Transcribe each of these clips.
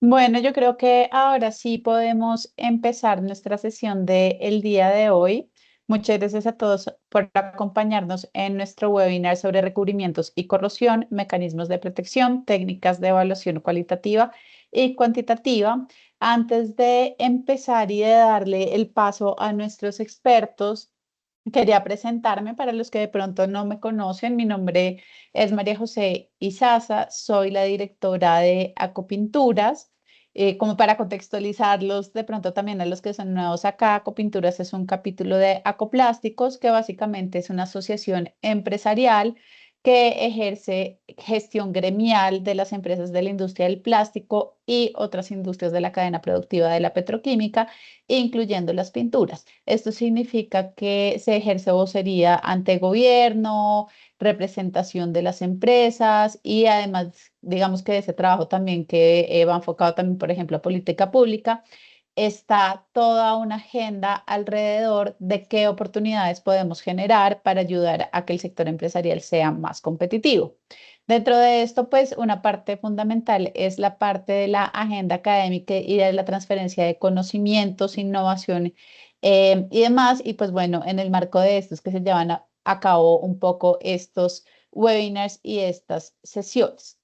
Bueno, yo creo que ahora sí podemos empezar nuestra sesión del día de hoy. Muchas gracias a todos por acompañarnos en nuestro webinar sobre recubrimientos y corrosión, mecanismos de protección, técnicas de evaluación cualitativa y cuantitativa. Antes de empezar y de darle el paso a nuestros expertos, quería presentarme para los que de pronto no me conocen. Mi nombre es María José Izaza, soy la directora de Acopinturas. Como para contextualizarlos de pronto también a los que son nuevos acá, Acopinturas es un capítulo de Acoplásticos, que básicamente es una asociación empresarial que ejerce gestión gremial de las empresas de la industria del plástico y otras industrias de la cadena productiva de la petroquímica, incluyendo las pinturas. Esto significa que se ejerce vocería ante gobierno, representación de las empresas y además, digamos que ese trabajo también que va enfocado también, por ejemplo, a política pública, está toda una agenda alrededor de qué oportunidades podemos generar para ayudar a que el sector empresarial sea más competitivo. Dentro de esto, pues una parte fundamental es la parte de la agenda académica y de la transferencia de conocimientos, innovación y demás. Y pues bueno, en el marco de estos que se llevan a cabo un poco estos webinars y estas sesiones.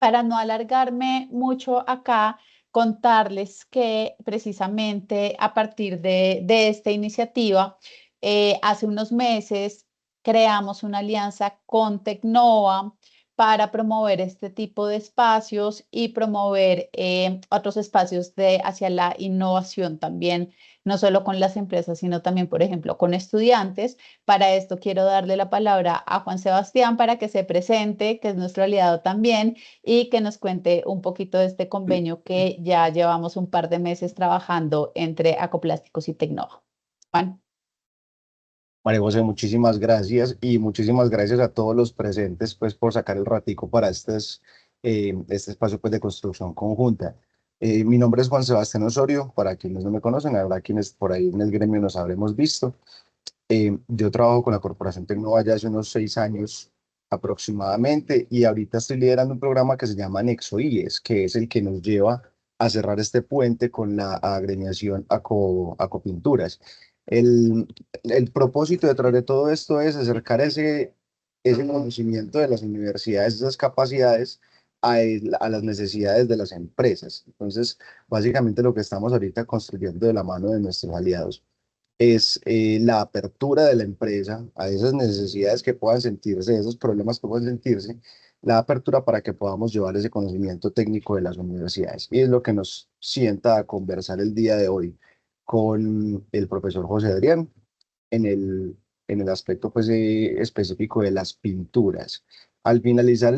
Para no alargarme mucho acá, contarles que precisamente a partir de esta iniciativa, hace unos meses creamos una alianza con Tecnova para promover este tipo de espacios y promover otros espacios hacia la innovación también, no solo con las empresas, sino también, por ejemplo, con estudiantes. Para esto quiero darle la palabra a Juan Sebastián para que se presente, que es nuestro aliado también y que nos cuente un poquito de este convenio que ya llevamos un par de meses trabajando entre Acoplásticos y Tecnova. Juan. María José, muchísimas gracias y muchísimas gracias a todos los presentes pues por sacar el ratico para este espacio pues de construcción conjunta. Mi nombre es Juan Sebastián Osorio, para quienes no me conocen, habrá quienes por ahí en el gremio nos habremos visto. Yo trabajo con la Corporación Tecnova ya hace unos 6 años aproximadamente y ahorita estoy liderando un programa que se llama Nexo IES, que es el que nos lleva a cerrar este puente con la agremiación Acopinturas. El, el propósito detrás de todo esto es acercar ese conocimiento de las universidades, esas capacidades a las necesidades de las empresas. Entonces, básicamente lo que estamos ahorita construyendo de la mano de nuestros aliados es la apertura de la empresa a esas necesidades que puedan sentirse, esos problemas que puedan sentirse, la apertura para que podamos llevar ese conocimiento técnico de las universidades. Y es lo que nos sienta a conversar el día de hoy con el profesor José Adrián en el aspecto pues, específico de las pinturas. Al finalizar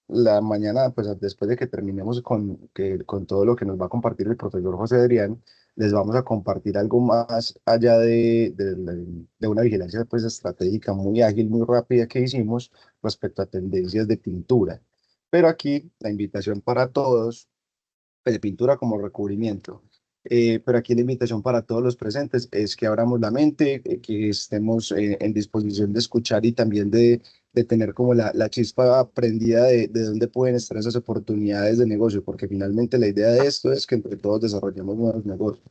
la mañana, pues después de que terminemos con todo lo que nos va a compartir el profesor José Adrián, les vamos a compartir algo más allá de una vigilancia pues, estratégica muy ágil, muy rápida que hicimos respecto a tendencias de pintura. Pero aquí la invitación para todos de pintura como recubrimiento. Pero aquí la invitación para todos los presentes es que abramos la mente, que estemos en disposición de escuchar y también de tener como la chispa prendida de dónde pueden estar esas oportunidades de negocio, porque finalmente la idea de esto es que entre todos desarrollemos nuevos negocios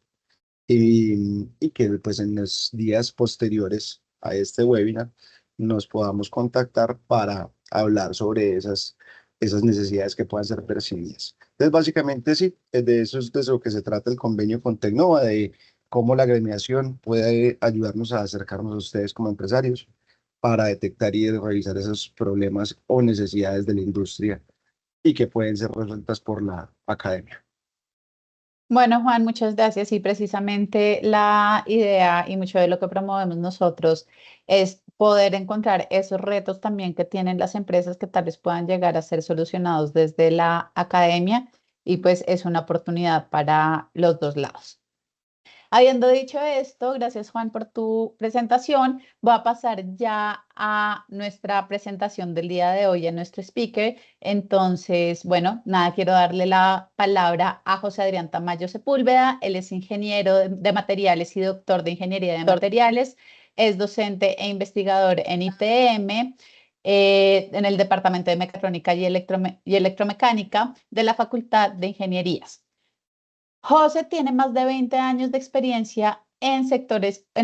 y que pues en los días posteriores a este webinar nos podamos contactar para hablar sobre esas necesidades que puedan ser percibidas. Entonces, básicamente sí, de eso es de lo que se trata el convenio con Tecnova, de cómo la agremiación puede ayudarnos a acercarnos a ustedes como empresarios para detectar y revisar esos problemas o necesidades de la industria y que pueden ser resueltas por la academia. Bueno, Juan, muchas gracias. Y precisamente la idea y mucho de lo que promovemos nosotros es poder encontrar esos retos también que tienen las empresas que tal vez puedan llegar a ser solucionados desde la academia y pues es una oportunidad para los dos lados. Habiendo dicho esto, gracias Juan por tu presentación. Voy a pasar ya a nuestra presentación del día de hoy, a nuestro speaker. Entonces, bueno, nada, quiero darle la palabra a José Adrián Tamayo Sepúlveda. Él es ingeniero de materiales y doctor de ingeniería de materiales. Es docente e investigador en ITM. En el Departamento de Mecatrónica y Electromecánica de la Facultad de Ingenierías. José tiene más de 20 años de experiencia en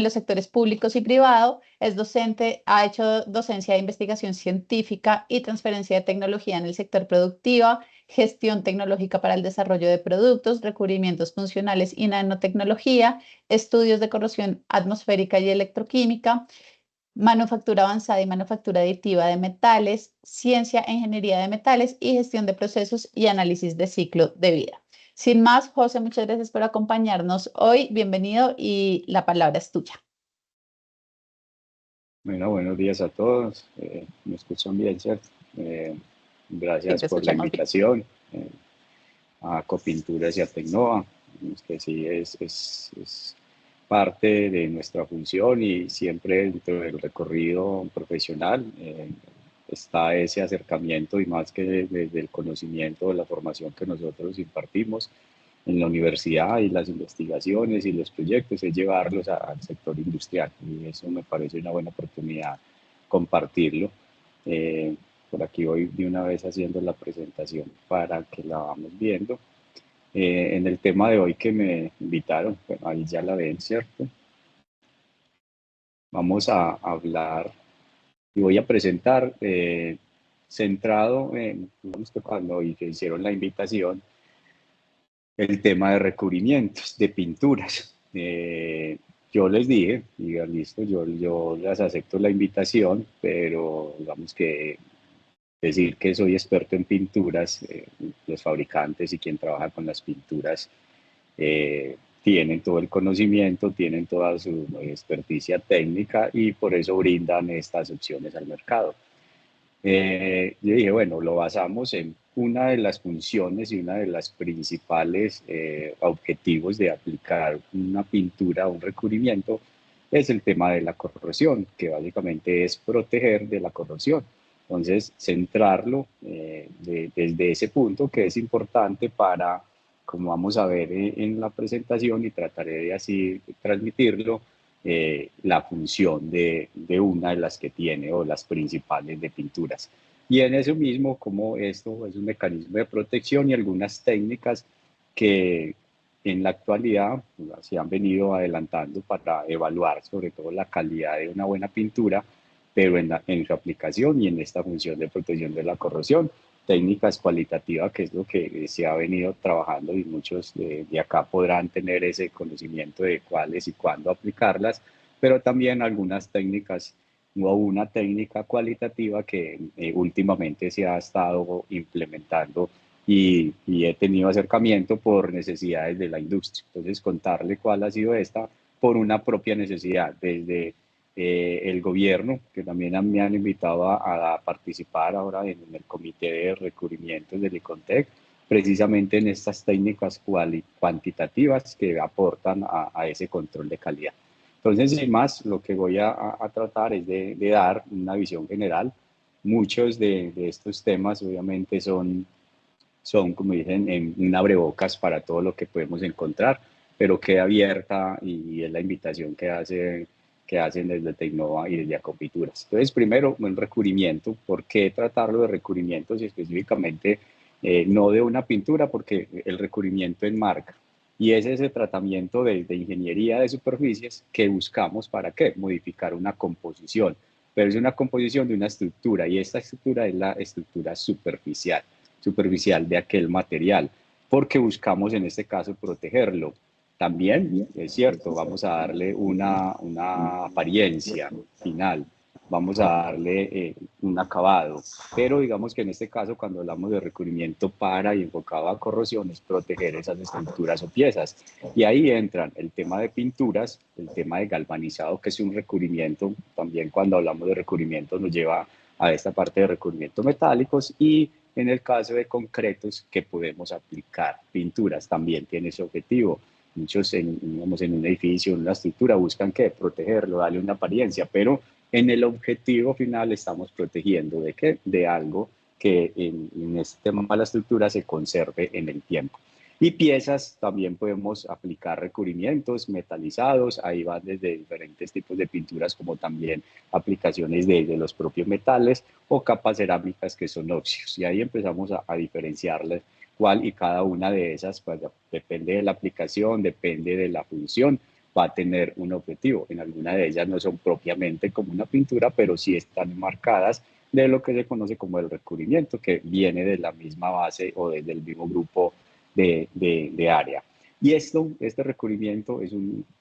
los sectores públicos y privados. Es docente, ha hecho docencia de investigación científica y transferencia de tecnología en el sector productivo, gestión tecnológica para el desarrollo de productos, recubrimientos funcionales y nanotecnología, estudios de corrosión atmosférica y electroquímica, manufactura avanzada y manufactura aditiva de metales, ciencia e ingeniería de metales y gestión de procesos y análisis de ciclo de vida. Sin más, José, muchas gracias por acompañarnos hoy. Bienvenido y la palabra es tuya. Bueno, buenos días a todos. ¿Me escuchan bien, cierto? Sí, Gracias te por la escuchamos bien. invitación a Copinturas y a Tecnova, que sí es parte de nuestra función y siempre dentro del recorrido profesional está ese acercamiento y más que desde el conocimiento de la formación que nosotros impartimos en la universidad y las investigaciones y los proyectos es llevarlos al sector industrial y eso me parece una buena oportunidad compartirlo. Por aquí voy de una vez haciendo la presentación para que la vamos viendo. En el tema de hoy que me invitaron, bueno, ahí ya la ven, ¿cierto? Vamos a hablar y voy a presentar centrado en, digamos que cuando hicieron la invitación, el tema de recubrimientos, de pinturas. Yo les dije, digan, listo, yo les acepto la invitación, pero digamos que decir que soy experto en pinturas, los fabricantes y quien trabaja con las pinturas tienen todo el conocimiento, tienen toda su experticia técnica y por eso brindan estas opciones al mercado. Yo dije, bueno, lo basamos en una de las funciones y una de las principales objetivos de aplicar una pintura o un recubrimiento es el tema de la corrosión, que básicamente es proteger de la corrosión. Entonces, centrarlo desde ese punto que es importante para, como vamos a ver en la presentación y trataré de así transmitirlo, la función de una de las que tiene o las principales de pinturas. Y en eso mismo, como esto es un mecanismo de protección y algunas técnicas que en la actualidad se han venido adelantando para evaluar sobre todo la calidad de una buena pintura, pero en su aplicación y en esta función de protección de la corrosión técnicas cualitativas, que es lo que se ha venido trabajando y muchos de acá podrán tener ese conocimiento de cuáles y cuándo aplicarlas, pero también algunas técnicas o una técnica cualitativa que últimamente se ha estado implementando y he tenido acercamiento por necesidades de la industria. Entonces, contarle cuál ha sido esta por una propia necesidad, desde el gobierno, que también me han invitado a participar ahora en el comité de recubrimientos del ICONTEC, precisamente en estas técnicas cuantitativas que aportan a ese control de calidad. Entonces, sin más, lo que voy a tratar es de dar una visión general. Muchos de estos temas obviamente son, como dicen, en un abrebocas para todo lo que podemos encontrar, pero queda abierta y es la invitación que hacen desde Tecnova y desde Acopituras. Entonces, primero, un recubrimiento. ¿Por qué tratarlo de recubrimientos y específicamente no de una pintura? Porque el recubrimiento enmarca. Y es ese tratamiento de ingeniería de superficies que buscamos para qué? Modificar una composición. Pero es una composición de una estructura y esta estructura es la estructura superficial de aquel material, porque buscamos en este caso protegerlo. También es cierto, vamos a darle una apariencia final, vamos a darle un acabado, pero digamos que en este caso cuando hablamos de recubrimiento para y enfocado a corrosión es proteger esas estructuras o piezas. Y ahí entran el tema de pinturas, el tema de galvanizado, que es un recubrimiento, también cuando hablamos de recubrimiento nos lleva a esta parte de recubrimiento metálicos y en el caso de concretos que podemos aplicar pinturas también tiene ese objetivo. Muchos digamos, en un edificio, en una estructura, buscan que protegerlo, darle una apariencia, pero en el objetivo final estamos protegiendo de qué? De algo que en este tema de la estructura se conserve en el tiempo. Y piezas, también podemos aplicar recubrimientos metalizados, ahí van desde diferentes tipos de pinturas como también aplicaciones de los propios metales o capas cerámicas que son óxidos. Y ahí empezamos a diferenciarlas cual y cada una de esas, pues, depende de la aplicación, depende de la función, va a tener un objetivo. En alguna de ellas no son propiamente como una pintura, pero sí están marcadas de lo que se conoce como el recubrimiento, que viene de la misma base o desde el mismo grupo de área. Y este recubrimiento,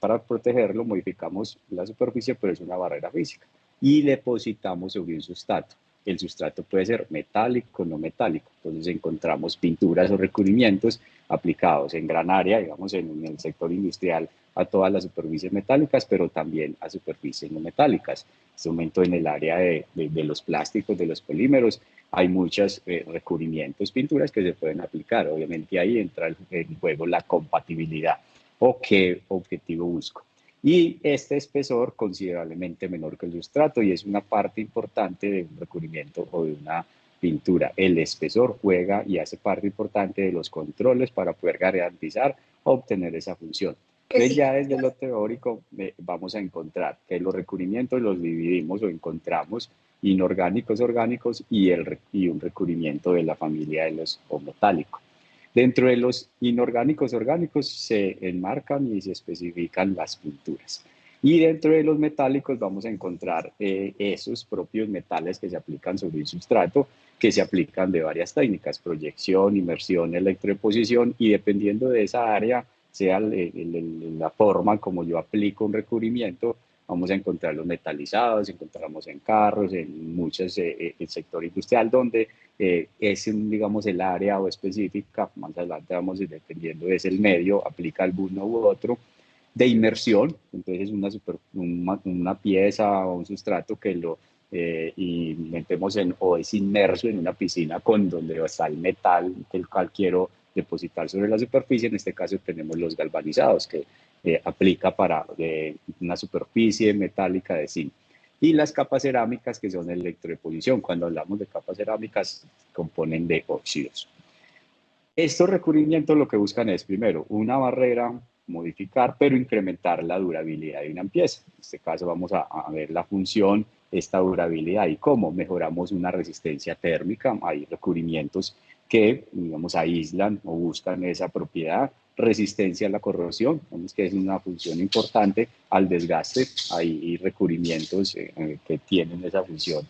para protegerlo, modificamos la superficie, pero es una barrera física. Y depositamos sobre un sustrato. El sustrato puede ser metálico o no metálico. Entonces encontramos pinturas o recubrimientos aplicados en gran área, digamos en el sector industrial, a todas las superficies metálicas, pero también a superficies no metálicas. En este momento en el área de los plásticos, de los polímeros, hay muchos recubrimientos, pinturas que se pueden aplicar. Obviamente ahí entra en juego la compatibilidad o qué objetivo busco. Y este espesor considerablemente menor que el sustrato y es una parte importante de un recubrimiento o de una pintura. El espesor juega y hace parte importante de los controles para poder garantizar obtener esa función. Entonces ya desde lo teórico vamos a encontrar que los recubrimientos los dividimos o encontramos inorgánicos, orgánicos y un recubrimiento de la familia de los metálicos. Dentro de los inorgánicos orgánicos se enmarcan y se especifican las pinturas. Y dentro de los metálicos vamos a encontrar esos propios metales que se aplican sobre el sustrato, que se aplican de varias técnicas, proyección, inmersión, electrodeposición, y dependiendo de esa área, sea la forma como yo aplico un recubrimiento, vamos a encontrar los metalizados, encontramos en carros, en muchos el sector industrial, donde es, digamos, el área o específica, más adelante vamos a ir dependiendo, es el medio, aplica alguno u otro, de inmersión, entonces es una pieza o un sustrato que lo y metemos o es inmerso en una piscina con donde está el metal, el cual quiero depositar sobre la superficie. En este caso tenemos los galvanizados, que aplica para una superficie metálica de zinc. Y las capas cerámicas, que son electrodeposición. Cuando hablamos de capas cerámicas, componen de óxidos. Estos recubrimientos lo que buscan es, primero, una barrera, modificar, pero incrementar la durabilidad de una pieza. En este caso vamos a ver la función, esta durabilidad y cómo mejoramos una resistencia térmica. Hay recubrimientos que, digamos, aíslan o buscan esa propiedad, resistencia a la corrosión, vemos que es una función importante, al desgaste. Hay recubrimientos que tienen esa función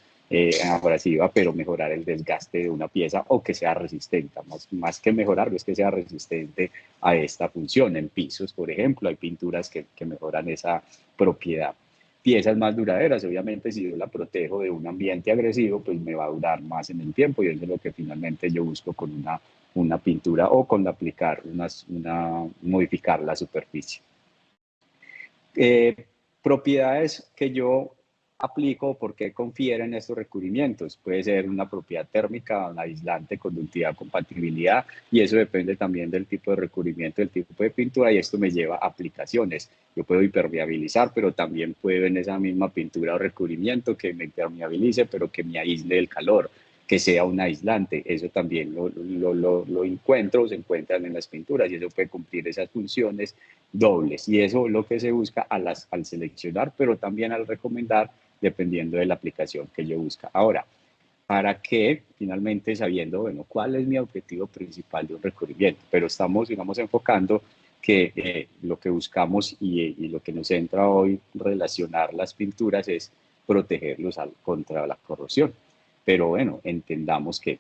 abrasiva, pero mejorar el desgaste de una pieza o que sea resistente, más que mejorar, es que sea resistente a esta función. En pisos, por ejemplo, hay pinturas que mejoran esa propiedad. Piezas más duraderas, obviamente, si yo la protejo de un ambiente agresivo, pues me va a durar más en el tiempo, y eso es lo que finalmente yo busco con una pintura o con aplicar modificar la superficie. Propiedades que yo aplico porque confieren estos recubrimientos. Puede ser una propiedad térmica, un aislante, conductividad, compatibilidad, y eso depende también del tipo de recubrimiento, del tipo de pintura, y esto me lleva a aplicaciones. Yo puedo impermeabilizar, pero también puedo en esa misma pintura o recubrimiento que me impermeabilice, pero que me aísle el calor, que sea un aislante. Eso también lo encuentro, se encuentran en las pinturas, y eso puede cumplir esas funciones dobles. Y eso es lo que se busca al seleccionar, pero también al recomendar, dependiendo de la aplicación que yo busca. Ahora, ¿para qué? Finalmente, sabiendo, bueno, cuál es mi objetivo principal de un recubrimiento, pero estamos, digamos, enfocando que lo que buscamos y lo que nos entra hoy relacionar las pinturas es protegerlos contra la corrosión. Pero bueno, entendamos que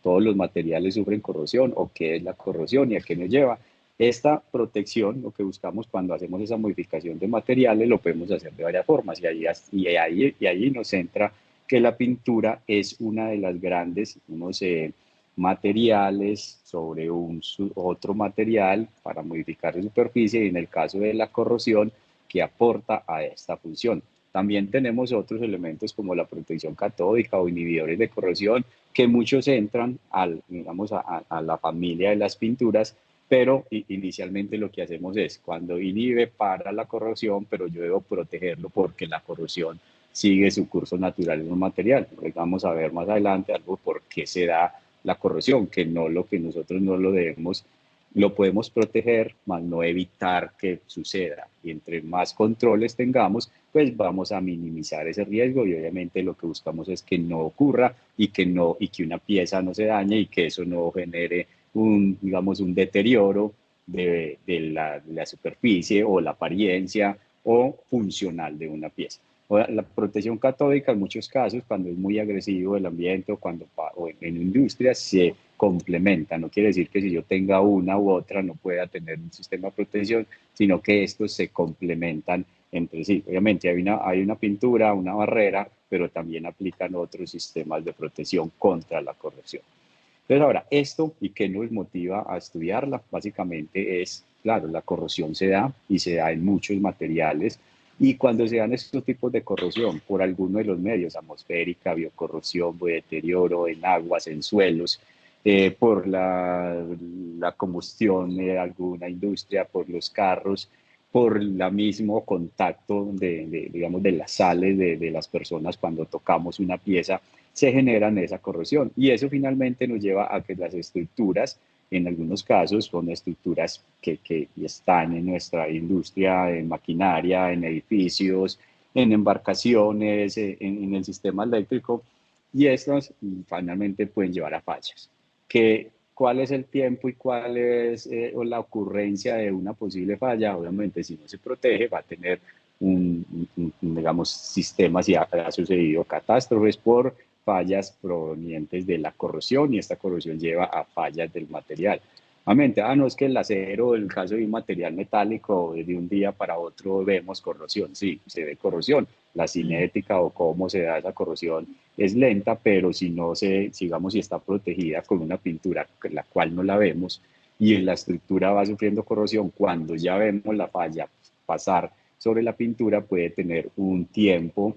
todos los materiales sufren corrosión, o qué es la corrosión y a qué nos lleva. Esta protección, lo que buscamos cuando hacemos esa modificación de materiales, lo podemos hacer de varias formas, y ahí nos entra que la pintura es una de las grandes materiales sobre otro material para modificar la superficie, y en el caso de la corrosión, que aporta a esta función. También tenemos otros elementos como la protección catódica o inhibidores de corrosión, que muchos entran digamos, a la familia de las pinturas, pero inicialmente lo que hacemos es, cuando inhibe, para la corrosión, pero yo debo protegerlo porque la corrosión sigue su curso natural en un material. Vamos a ver más adelante algo por qué se da la corrosión, que nosotros no lo debemos, lo podemos proteger, más no evitar que suceda. Y entre más controles tengamos, pues vamos a minimizar ese riesgo, y obviamente lo que buscamos es que no ocurra y que una pieza no se dañe y que eso no genere digamos, un deterioro de la superficie o la apariencia o funcional de una pieza. La protección catódica en muchos casos, cuando es muy agresivo el ambiente o en industria, se complementa. No quiere decir que si yo tenga una u otra no pueda tener un sistema de protección, sino que estos se complementan entre sí. Obviamente hay una pintura, una barrera, pero también aplican otros sistemas de protección contra la corrosión. Entonces ahora, esto y qué nos motiva a estudiarla, básicamente es, claro, la corrosión se da y se da en muchos materiales, y cuando se dan estos tipos de corrosión por alguno de los medios, atmosférica, biocorrosión, deterioro en aguas, en suelos, por la combustión de alguna industria, por los carros, por el mismo contacto digamos, de las sales de las personas cuando tocamos una pieza, se generan esa corrosión. Y eso finalmente nos lleva a que las estructuras, en algunos casos, son estructuras que están en nuestra industria, en maquinaria, en edificios, en embarcaciones, en el sistema eléctrico, y estas finalmente pueden llevar a fallas. ¿Cuál es el tiempo y cuál es la ocurrencia de una posible falla? Obviamente, si no se protege, va a tener digamos, sistemas, y ha sucedido catástrofes por fallas provenientes de la corrosión, y esta corrosión lleva a fallas del material. Obviamente, no es que el acero, en el caso de un material metálico, de un día para otro vemos corrosión. Sí, se ve corrosión. La cinética o cómo se da esa corrosión es lenta, pero si no digamos, si está protegida con una pintura, la cual no la vemos, y la estructura va sufriendo corrosión, cuando ya vemos la falla pasar sobre la pintura, puede tener un tiempo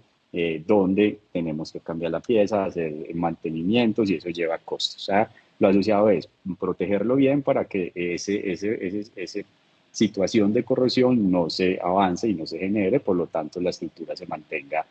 donde tenemos que cambiar la pieza, hacer mantenimientos, y eso lleva costos. O sea, lo asociado es protegerlo bien para que esa situación de corrosión no se avance y no se genere, por lo tanto la estructura se mantenga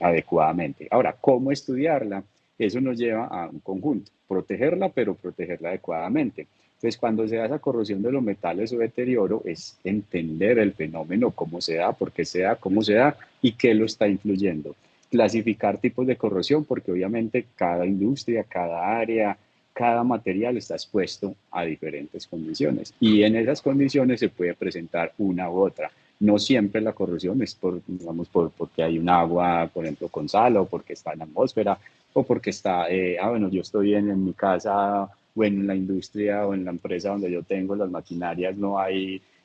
adecuadamente. Ahora, ¿cómo estudiarla? Eso nos lleva a un conjunto, protegerla, pero protegerla adecuadamente. Entonces, cuando se da esa corrosión de los metales o deterioro, es entender el fenómeno, cómo se da, por qué se da, cómo se da y qué lo está influyendo. Clasificar tipos de corrosión, porque obviamente cada industria, cada área, cada material está expuesto a diferentes condiciones, y en esas condiciones se puede presentar una u otra. No siempre la corrosión es porque hay un agua, por ejemplo, con sal, o porque está en la atmósfera, o porque está, bueno, yo estoy en mi casa, o en la industria o en la empresa donde yo tengo las maquinarias,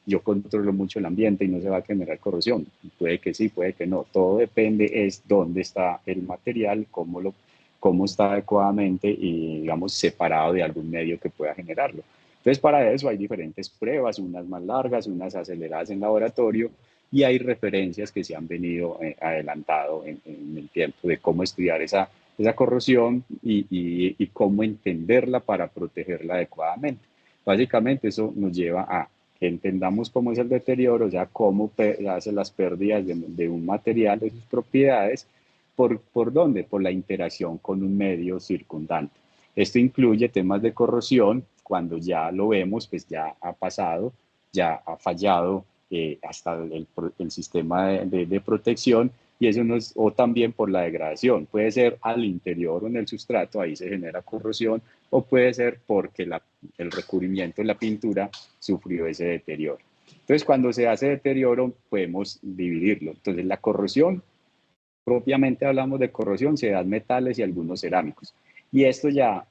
yo controlo mucho el ambiente y no se va a generar corrosión. Puede que sí, puede que no. Todo depende es dónde está el material, cómo está adecuadamente y, digamos, separado de algún medio que pueda generarlo. Entonces, para eso hay diferentes pruebas, unas más largas, unas aceleradas en laboratorio, y hay referencias que se han venido adelantado en el tiempo de cómo estudiar esa corrosión y cómo entenderla para protegerla adecuadamente. Básicamente eso nos lleva a que entendamos cómo es el deterioro, o sea, cómo hace las pérdidas de un material, de sus propiedades. ¿Por dónde? Por la interacción con un medio circundante. Esto incluye temas de corrosión, cuando ya lo vemos, pues ya ha pasado, ya ha fallado hasta el sistema de protección, y eso o también por la degradación. Puede ser al interior o en el sustrato, ahí se genera corrosión, o puede ser porque el recubrimiento de la pintura sufrió ese deterioro. Entonces, cuando se hace deterioro, podemos dividirlo. Entonces, la corrosión, propiamente hablamos de corrosión, se dan metales y algunos cerámicos. Y esto ya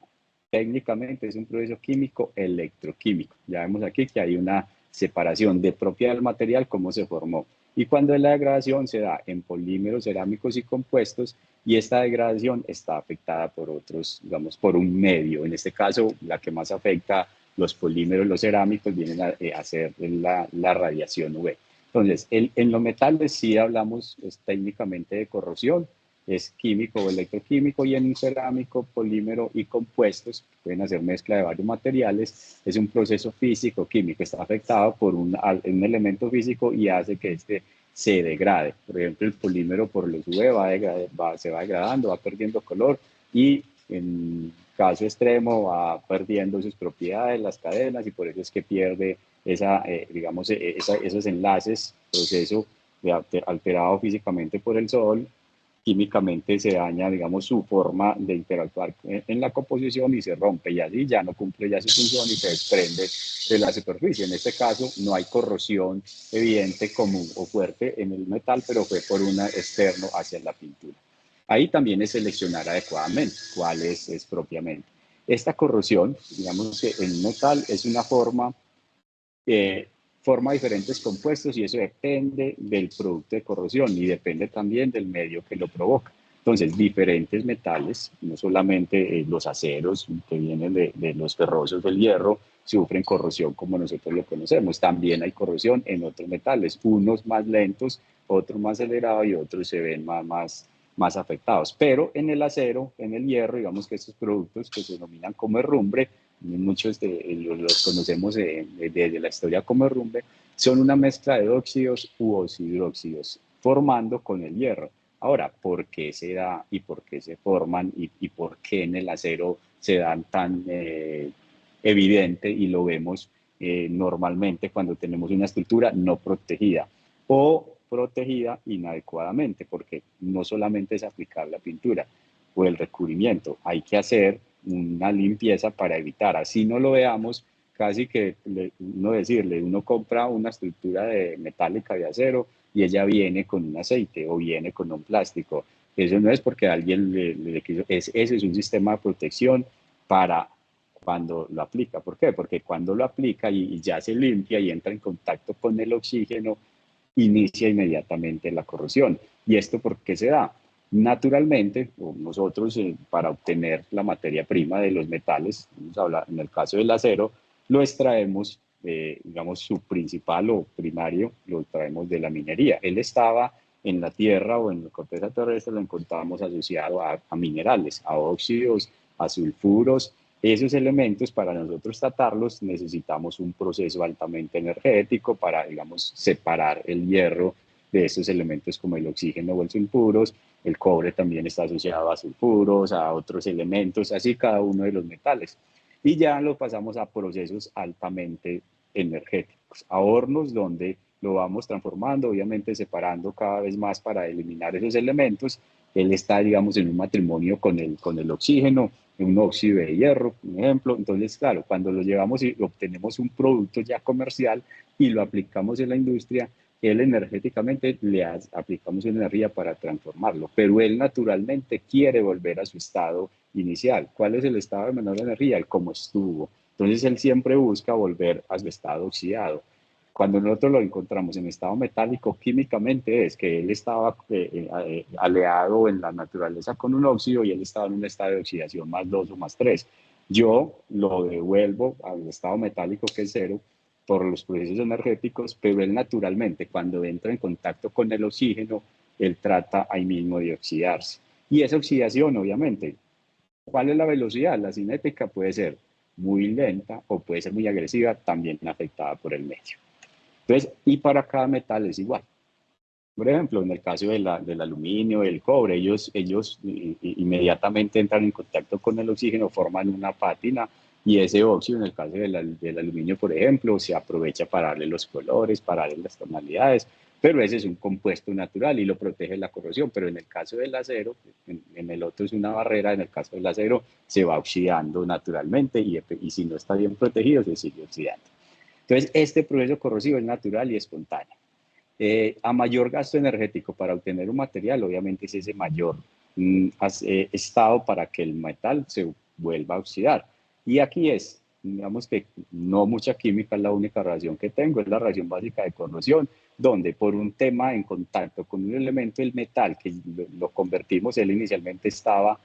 técnicamente es un proceso químico electroquímico. Ya vemos aquí que hay una separación de propiedad del material, cómo se formó. Y cuando la degradación se da en polímeros, cerámicos y compuestos, y esta degradación está afectada por otros, digamos, por un medio. En este caso, la que más afecta los polímeros, los cerámicos, vienen a ser la radiación UV. Entonces, en los metales sí hablamos técnicamente de corrosión, es químico o electroquímico, y en un cerámico, polímero y compuestos, pueden hacer mezcla de varios materiales, es un proceso físico-químico, está afectado por un elemento físico y hace que este se degrade. Por ejemplo, el polímero por los UV se va degradando, va perdiendo color, y en caso extremo va perdiendo sus propiedades, las cadenas, y por eso es que pierde digamos, esos enlaces, proceso alterado físicamente por el sol, químicamente se daña, digamos, su forma de interactuar en la composición y se rompe, y así ya no cumple ya su función y se desprende de la superficie. En este caso no hay corrosión evidente, común o fuerte en el metal, pero fue por un externo hacia la pintura. Ahí también es seleccionar adecuadamente cuál es propiamente. Esta corrosión, digamos que en metal es una forma forma diferentes compuestos y eso depende del producto de corrosión y depende también del medio que lo provoca. Entonces, diferentes metales, no solamente los aceros que vienen de los ferrosos del hierro, sufren corrosión como nosotros lo conocemos. También hay corrosión en otros metales, unos más lentos, otros más acelerados y otros se ven más afectados. Pero en el acero, en el hierro, digamos que estos productos que se denominan como herrumbre, muchos los conocemos desde la historia como herrumbre, son una mezcla de óxidos u oxidróxidos, formando con el hierro. Ahora, ¿por qué se da y por qué se forman y por qué en el acero se dan tan evidente y lo vemos normalmente cuando tenemos una estructura no protegida o protegida inadecuadamente? Porque no solamente es aplicar la pintura o el recubrimiento, hay que hacer una limpieza para evitar, así no lo veamos, casi que uno compra una estructura de metálica de acero y ella viene con un aceite o viene con un plástico. Eso no es porque alguien le quiso, ese es un sistema de protección para cuando lo aplica. ¿Por qué? Porque cuando lo aplica y ya se limpia y entra en contacto con el oxígeno, inicia inmediatamente la corrosión. ¿Y esto por qué se da? Naturalmente, nosotros para obtener la materia prima de los metales, vamos a hablar, en el caso del acero, lo extraemos, digamos, su principal o primario, lo extraemos de la minería. Él estaba en la tierra o en la corteza terrestre, lo encontramos asociado a minerales, a óxidos, a sulfuros. Esos elementos, para nosotros tratarlos, necesitamos un proceso altamente energético para, digamos, separar el hierro de estos elementos como el oxígeno o el sulfuros. El cobre también está asociado a sulfuros, a otros elementos, así cada uno de los metales. Y ya lo pasamos a procesos altamente energéticos, a hornos donde lo vamos transformando, obviamente separando cada vez más para eliminar esos elementos. Él está, digamos, en un matrimonio con el oxígeno, un óxido de hierro, por ejemplo. Entonces, claro, cuando lo llevamos y obtenemos un producto ya comercial y lo aplicamos en la industria, él energéticamente le aplicamos energía para transformarlo, pero él naturalmente quiere volver a su estado inicial. ¿Cuál es el estado de menor energía? El cómo estuvo. Entonces, él siempre busca volver a su estado oxidado. Cuando nosotros lo encontramos en estado metálico, químicamente es que él estaba aleado en la naturaleza con un óxido y él estaba en un estado de oxidación +2 o +3. Yo lo devuelvo al estado metálico, que es cero, por los procesos energéticos, pero él naturalmente, cuando entra en contacto con el oxígeno, él trata ahí mismo de oxidarse. Y esa oxidación, obviamente, ¿cuál es la velocidad? La cinética puede ser muy lenta o puede ser muy agresiva, también afectada por el medio. Entonces, y para cada metal es igual. Por ejemplo, en el caso del aluminio, el cobre, ellos inmediatamente entran en contacto con el oxígeno, forman una pátina y ese óxido, en el caso del aluminio, por ejemplo, se aprovecha para darle los colores, para darle las tonalidades, pero ese es un compuesto natural y lo protege la corrosión. Pero en el caso del acero, en el otro es una barrera, en el caso del acero se va oxidando naturalmente y si no está bien protegido se sigue oxidando. Entonces, este proceso corrosivo es natural y espontáneo. A mayor gasto energético para obtener un material, obviamente es ese mayor estado para que el metal se vuelva a oxidar. Y aquí digamos que no mucha química, es la única reacción que tengo, es la reacción básica de corrosión, donde por un tema en contacto con un elemento, el metal, que lo convertimos, él inicialmente estaba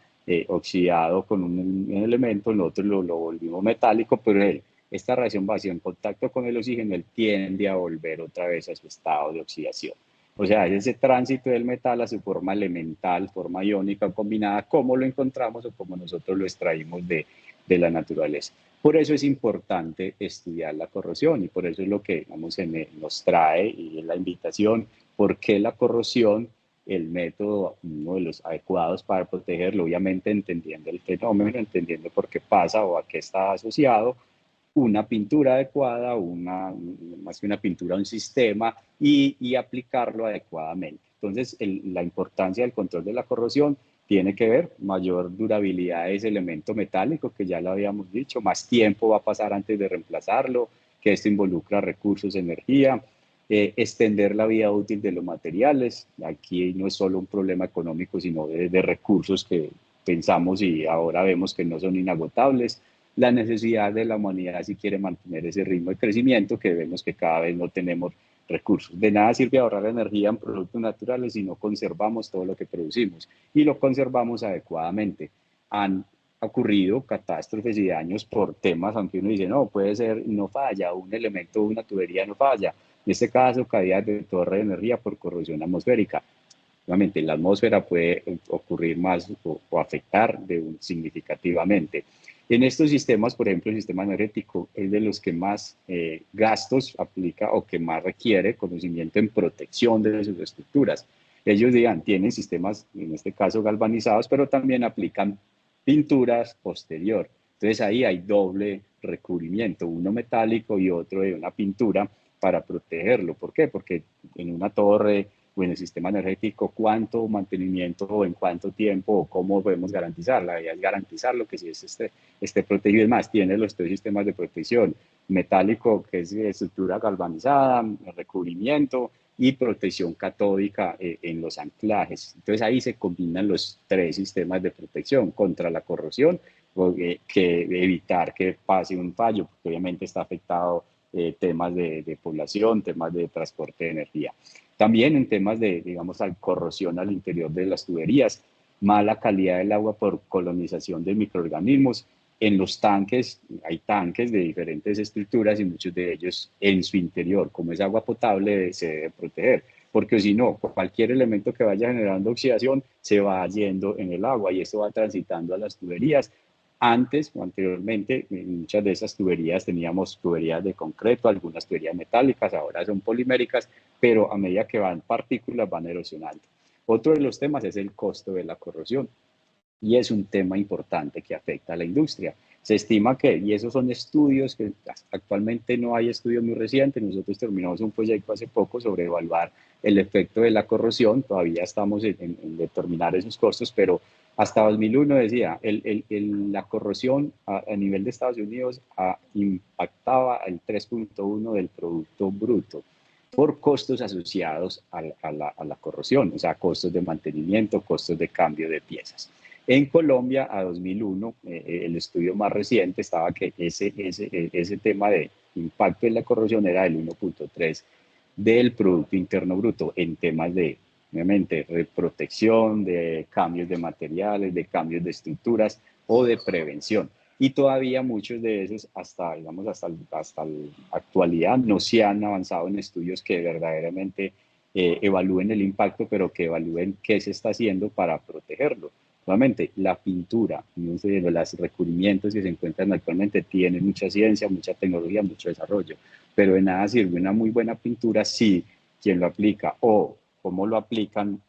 oxidado con un elemento, nosotros lo volvimos metálico, pero esta reacción básica en contacto con el oxígeno, él tiende a volver otra vez a su estado de oxidación. O sea, es ese tránsito del metal a su forma elemental, forma iónica o combinada, como lo encontramos o como nosotros lo extraímos de la naturaleza. Por eso es importante estudiar la corrosión y por eso es lo que nos trae y es la invitación, porque la corrosión, el método, uno de los adecuados para protegerlo, obviamente entendiendo el fenómeno, entendiendo por qué pasa o a qué está asociado, una pintura adecuada, más que una pintura, un sistema y aplicarlo adecuadamente. Entonces, la importancia del control de la corrosión tiene que ver, mayor durabilidad de ese elemento metálico, que ya lo habíamos dicho, más tiempo va a pasar antes de reemplazarlo, que esto involucra recursos, energía, extender la vida útil de los materiales. Aquí no es solo un problema económico, sino de recursos que pensamos y ahora vemos que no son inagotables. La necesidad de la humanidad si quiere mantener ese ritmo de crecimiento, que vemos que cada vez no tenemos recursos. De nada sirve ahorrar energía en productos naturales si no conservamos todo lo que producimos y lo conservamos adecuadamente. Han ocurrido catástrofes y daños por temas, aunque uno dice, no, puede ser, no falla, un elemento, una tubería no falla. En este caso, caídas de torre de energía por corrosión atmosférica. Nuevamente, la atmósfera puede ocurrir más o afectar significativamente. En estos sistemas, por ejemplo, el sistema energético es de los que más gastos aplica o que más requiere conocimiento en protección de sus estructuras. Ellos tienen sistemas, en este caso galvanizados, pero también aplican pinturas posterior. Entonces ahí hay doble recubrimiento, uno metálico y otro de una pintura para protegerlo. ¿Por qué? Porque en una torre o en el sistema energético, cuánto mantenimiento o en cuánto tiempo o cómo podemos garantizar. La idea es garantizarlo, que si esté protegido. Es más, tiene los tres sistemas de protección: metálico, que es estructura galvanizada, recubrimiento, y protección catódica en los anclajes. Entonces ahí se combinan los tres sistemas de protección contra la corrosión, que evitar que pase un fallo, porque obviamente está afectado temas de población, temas de transporte de energía. También en temas de, digamos, corrosión al interior de las tuberías, mala calidad del agua por colonización de microorganismos. En los tanques, hay tanques de diferentes estructuras y muchos de ellos en su interior, como es agua potable, se debe proteger, porque si no, cualquier elemento que vaya generando oxidación se va yendo en el agua y esto va transitando a las tuberías. Antes o anteriormente, en muchas de esas tuberías teníamos tuberías de concreto, algunas tuberías metálicas, ahora son poliméricas, pero a medida que van partículas van erosionando. Otro de los temas es el costo de la corrosión y es un tema importante que afecta a la industria. Se estima que, y esos son estudios que actualmente no hay estudios muy recientes, nosotros terminamos un proyecto hace poco sobre evaluar el efecto de la corrosión, todavía estamos en determinar esos costos, pero hasta 2001 decía, la corrosión a nivel de Estados Unidos impactaba el 3.1 del Producto Bruto por costos asociados a la corrosión, o sea, costos de mantenimiento, costos de cambio de piezas. En Colombia, a 2001, el estudio más reciente estaba que ese tema de impacto en la corrosión era del 1.3 del Producto Interno Bruto en temas de, obviamente, de protección, de cambios de materiales, de cambios de estructuras o de prevención. Y todavía muchos de esos, hasta la actualidad, no se han avanzado en estudios que verdaderamente evalúen el impacto, pero que evalúen qué se está haciendo para protegerlo. Nuevamente, la pintura, los recubrimientos que se encuentran actualmente tienen mucha ciencia, mucha tecnología, mucho desarrollo, pero de nada sirve una muy buena pintura si quien lo aplica o cómo lo aplican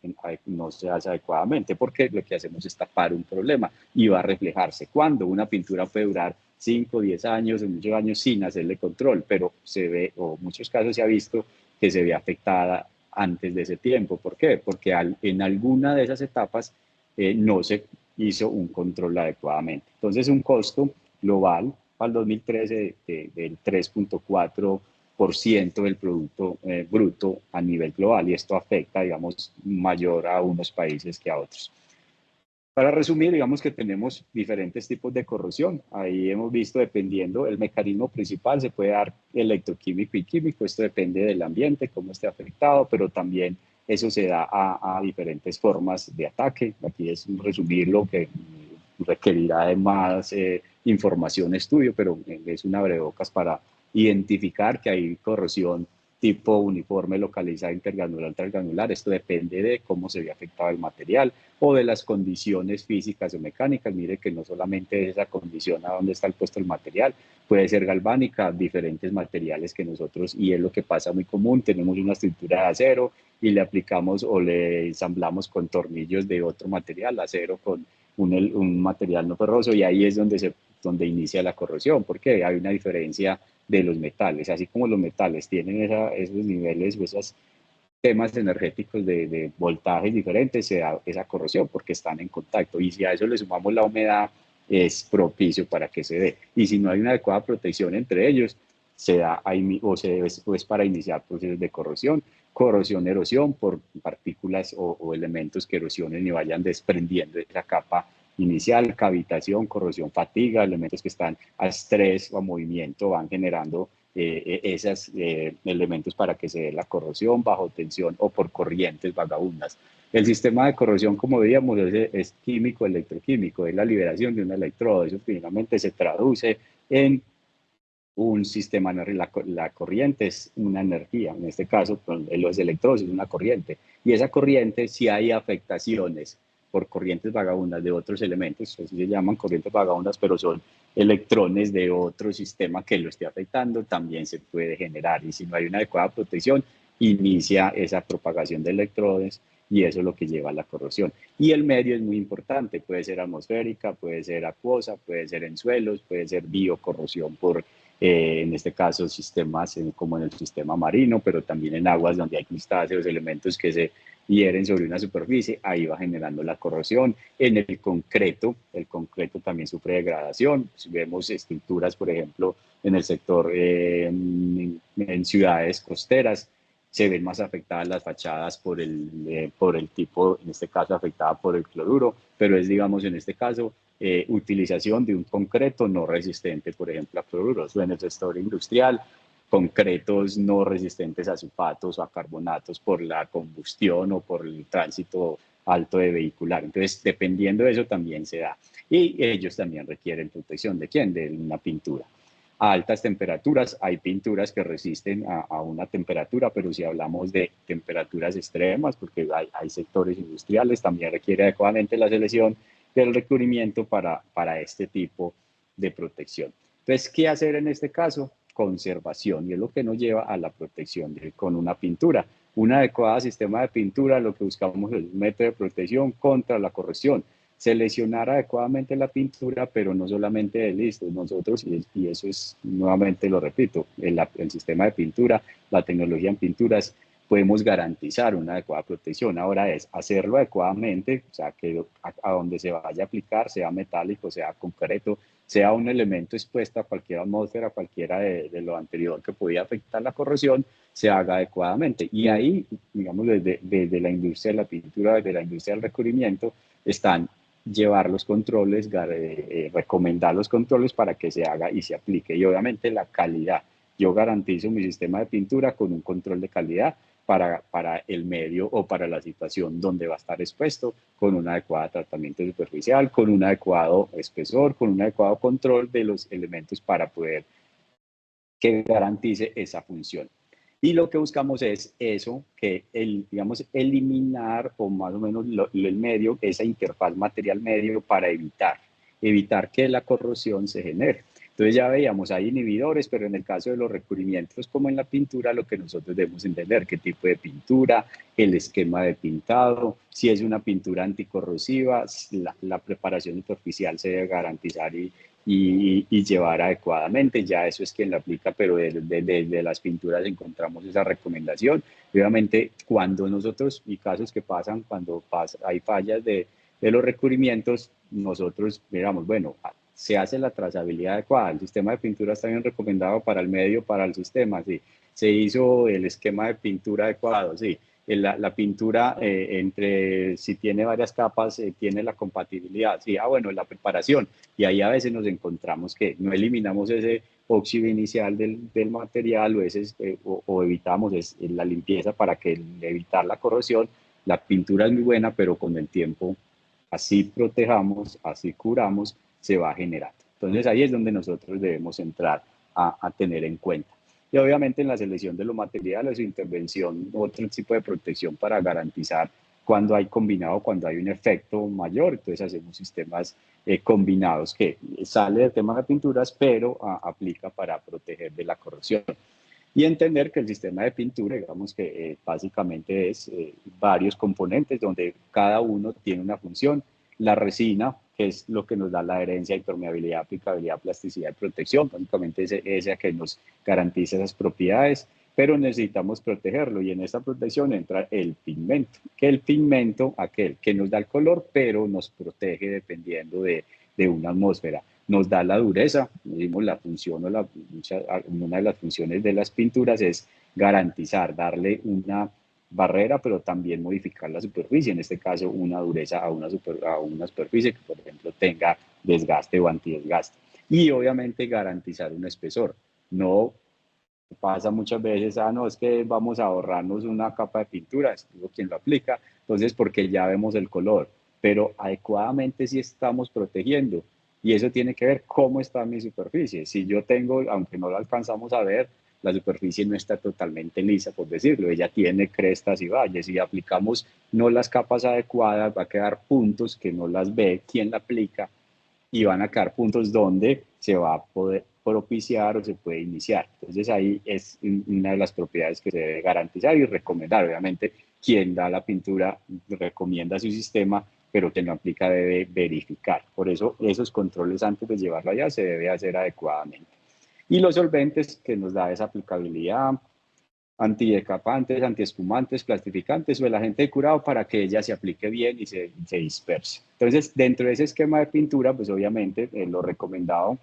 no se hace adecuadamente, porque lo que hacemos es tapar un problema y va a reflejarse. Cuando una pintura puede durar 5, 10 años o muchos años sin hacerle control, pero se ve, o en muchos casos se ha visto que se ve afectada antes de ese tiempo. ¿Por qué? Porque en alguna de esas etapas no se hizo un control adecuadamente. Entonces, un costo global para el 2013 del 3.4% del Producto Bruto a nivel global, y esto afecta, digamos, mayor a unos países que a otros. Para resumir, digamos que tenemos diferentes tipos de corrosión. Ahí hemos visto, dependiendo, el mecanismo principal se puede dar electroquímico y químico. Esto depende del ambiente, cómo esté afectado, pero también eso se da a diferentes formas de ataque. Aquí es resumir lo que requerirá de más información, estudio, pero es una abrebocas para identificar que hay corrosión tipo uniforme, localizada, intergranular, transgranular. Esto depende de cómo se ve afectado el material o de las condiciones físicas o mecánicas. Mire que no solamente es esa condición a dónde está el puesto el material, puede ser galvánica, diferentes materiales que nosotros, y es lo que pasa muy común, tenemos una estructura de acero y le aplicamos o le ensamblamos con tornillos de otro material, acero con un material no ferroso, y ahí es donde inicia la corrosión, porque hay una diferencia de los metales, así como los metales tienen esos niveles o esas temas energéticos de voltajes diferentes, se da esa corrosión porque están en contacto. Y si a eso le sumamos la humedad, es propicio para que se dé. Y si no hay una adecuada protección entre ellos, se da ahí, o es para iniciar procesos de corrosión, erosión por partículas o elementos que erosionen y vayan desprendiendo esa capa inicial, cavitación, corrosión, fatiga, elementos que están a estrés o a movimiento van generando esos elementos para que se dé la corrosión bajo tensión o por corrientes vagabundas. El sistema de corrosión, como veíamos, es químico, electroquímico, es la liberación de un electrodo. Eso finalmente se traduce en un sistema, la corriente es una energía, en este caso los electrodos es una corriente, y esa corriente si hay afectaciones por corrientes vagabundas de otros elementos, así se llaman corrientes vagabundas, pero son electrones de otro sistema que lo esté afectando, también se puede generar, y si no hay una adecuada protección, inicia esa propagación de electrones, y eso es lo que lleva a la corrosión. Y el medio es muy importante, puede ser atmosférica, puede ser acuosa, puede ser en suelos, puede ser biocorrosión por en este caso sistemas como en el sistema marino, pero también en aguas donde hay crustáceos, elementos que se hieren sobre una superficie, ahí va generando la corrosión. En el concreto también sufre degradación. Si vemos estructuras, por ejemplo, en el sector, en ciudades costeras, se ven más afectadas las fachadas por el tipo, en este caso afectada por el cloruro, pero es, digamos, en este caso, utilización de un concreto no resistente, por ejemplo, a cloruros, o en el sector industrial, concretos no resistentes a sulfatos o a carbonatos por la combustión o por el tránsito alto de vehicular. Entonces, dependiendo de eso también se da. Y ellos también requieren protección. ¿De quién? De una pintura. A altas temperaturas, hay pinturas que resisten a una temperatura, pero si hablamos de temperaturas extremas, porque hay sectores industriales, también requiere adecuadamente la selección del recubrimiento para este tipo de protección. Entonces, ¿qué hacer en este caso? Conservación, y es lo que nos lleva a la protección con una pintura. Un adecuado sistema de pintura, lo que buscamos es un método de protección contra la corrosión. Seleccionar adecuadamente la pintura, pero no solamente de listo, nosotros, y eso es, nuevamente lo repito, el sistema de pintura, la tecnología en pinturas, podemos garantizar una adecuada protección. Ahora es hacerlo adecuadamente, o sea, que a donde se vaya a aplicar, sea metálico, sea concreto, sea un elemento expuesto a cualquier atmósfera, cualquiera de lo anterior que podía afectar la corrosión, se haga adecuadamente. Y ahí, digamos, desde la industria de la pintura, desde la industria del recubrimiento, están llevar los controles, recomendar los controles para que se haga y se aplique. Y obviamente la calidad. Yo garantizo mi sistema de pintura con un control de calidad para el medio o para la situación donde va a estar expuesto, con un adecuado tratamiento superficial, con un adecuado espesor, con un adecuado control de los elementos para poder que garantice esa función. Y lo que buscamos es eso, que digamos, eliminar o más o menos el medio, esa interfaz material-medio para evitar que la corrosión se genere. Entonces ya veíamos, hay inhibidores, pero en el caso de los recubrimientos, como en la pintura, lo que nosotros debemos entender, qué tipo de pintura, el esquema de pintado, si es una pintura anticorrosiva, la preparación superficial se debe garantizar y llevar adecuadamente. Ya eso es quien lo aplica, pero desde las pinturas encontramos esa recomendación. Obviamente, cuando nosotros, y casos que pasan, cuando hay fallas de los recubrimientos, nosotros miramos, bueno, se hace la trazabilidad adecuada, el sistema de pintura está bien recomendado para el medio, para el sistema, sí, se hizo el esquema de pintura adecuado, sí, la pintura entre, si tiene varias capas, tiene la compatibilidad, sí, bueno, la preparación, y ahí a veces nos encontramos que no eliminamos ese óxido inicial del material o evitamos la limpieza para que evitar la corrosión. La pintura es muy buena, pero con el tiempo, así protejamos, así curamos, se va generando. Entonces ahí es donde nosotros debemos entrar a tener en cuenta. Y obviamente en la selección de los materiales o intervención, otro tipo de protección para garantizar cuando hay combinado, cuando hay un efecto mayor, entonces hacemos sistemas combinados que sale del tema de pinturas, pero aplica para proteger de la corrosión. Y entender que el sistema de pintura, digamos que básicamente es varios componentes donde cada uno tiene una función. La resina, que es lo que nos da la adherencia, impermeabilidad, aplicabilidad, plasticidad y protección, básicamente es esa que nos garantiza esas propiedades. pero necesitamos protegerlo y en esta protección entra el pigmento, que el pigmento, aquel que nos da el color, pero nos protege dependiendo de una atmósfera. Nos da la dureza, decimos la función o una de las funciones de las pinturas es garantizar, darle una barrera, pero también modificar la superficie, en este caso una dureza a una superficie que, por ejemplo, tenga desgaste o antidesgaste. Y obviamente garantizar un espesor. No pasa muchas veces, no, es que vamos a ahorrarnos una capa de pintura, es quien lo aplica, entonces porque ya vemos el color, pero adecuadamente sí estamos protegiendo. Y eso tiene que ver cómo está mi superficie. Si yo tengo, aunque no lo alcanzamos a ver, la superficie no está totalmente lisa, por decirlo, ella tiene crestas y valles. Si aplicamos no las capas adecuadas, va a quedar puntos que no las ve quien la aplica y van a quedar puntos donde se va a poder propiciar o se puede iniciar. Entonces ahí es una de las propiedades que se debe garantizar y recomendar. Obviamente quien da la pintura recomienda su sistema, pero quien lo aplica debe verificar. Por eso esos controles antes de llevarlo allá se debe hacer adecuadamente. Y los solventes que nos da esa aplicabilidad, antidecapantes, antiespumantes, plastificantes o el agente de curado para que ella se aplique bien y se disperse. Entonces, dentro de ese esquema de pintura, pues obviamente lo recomendado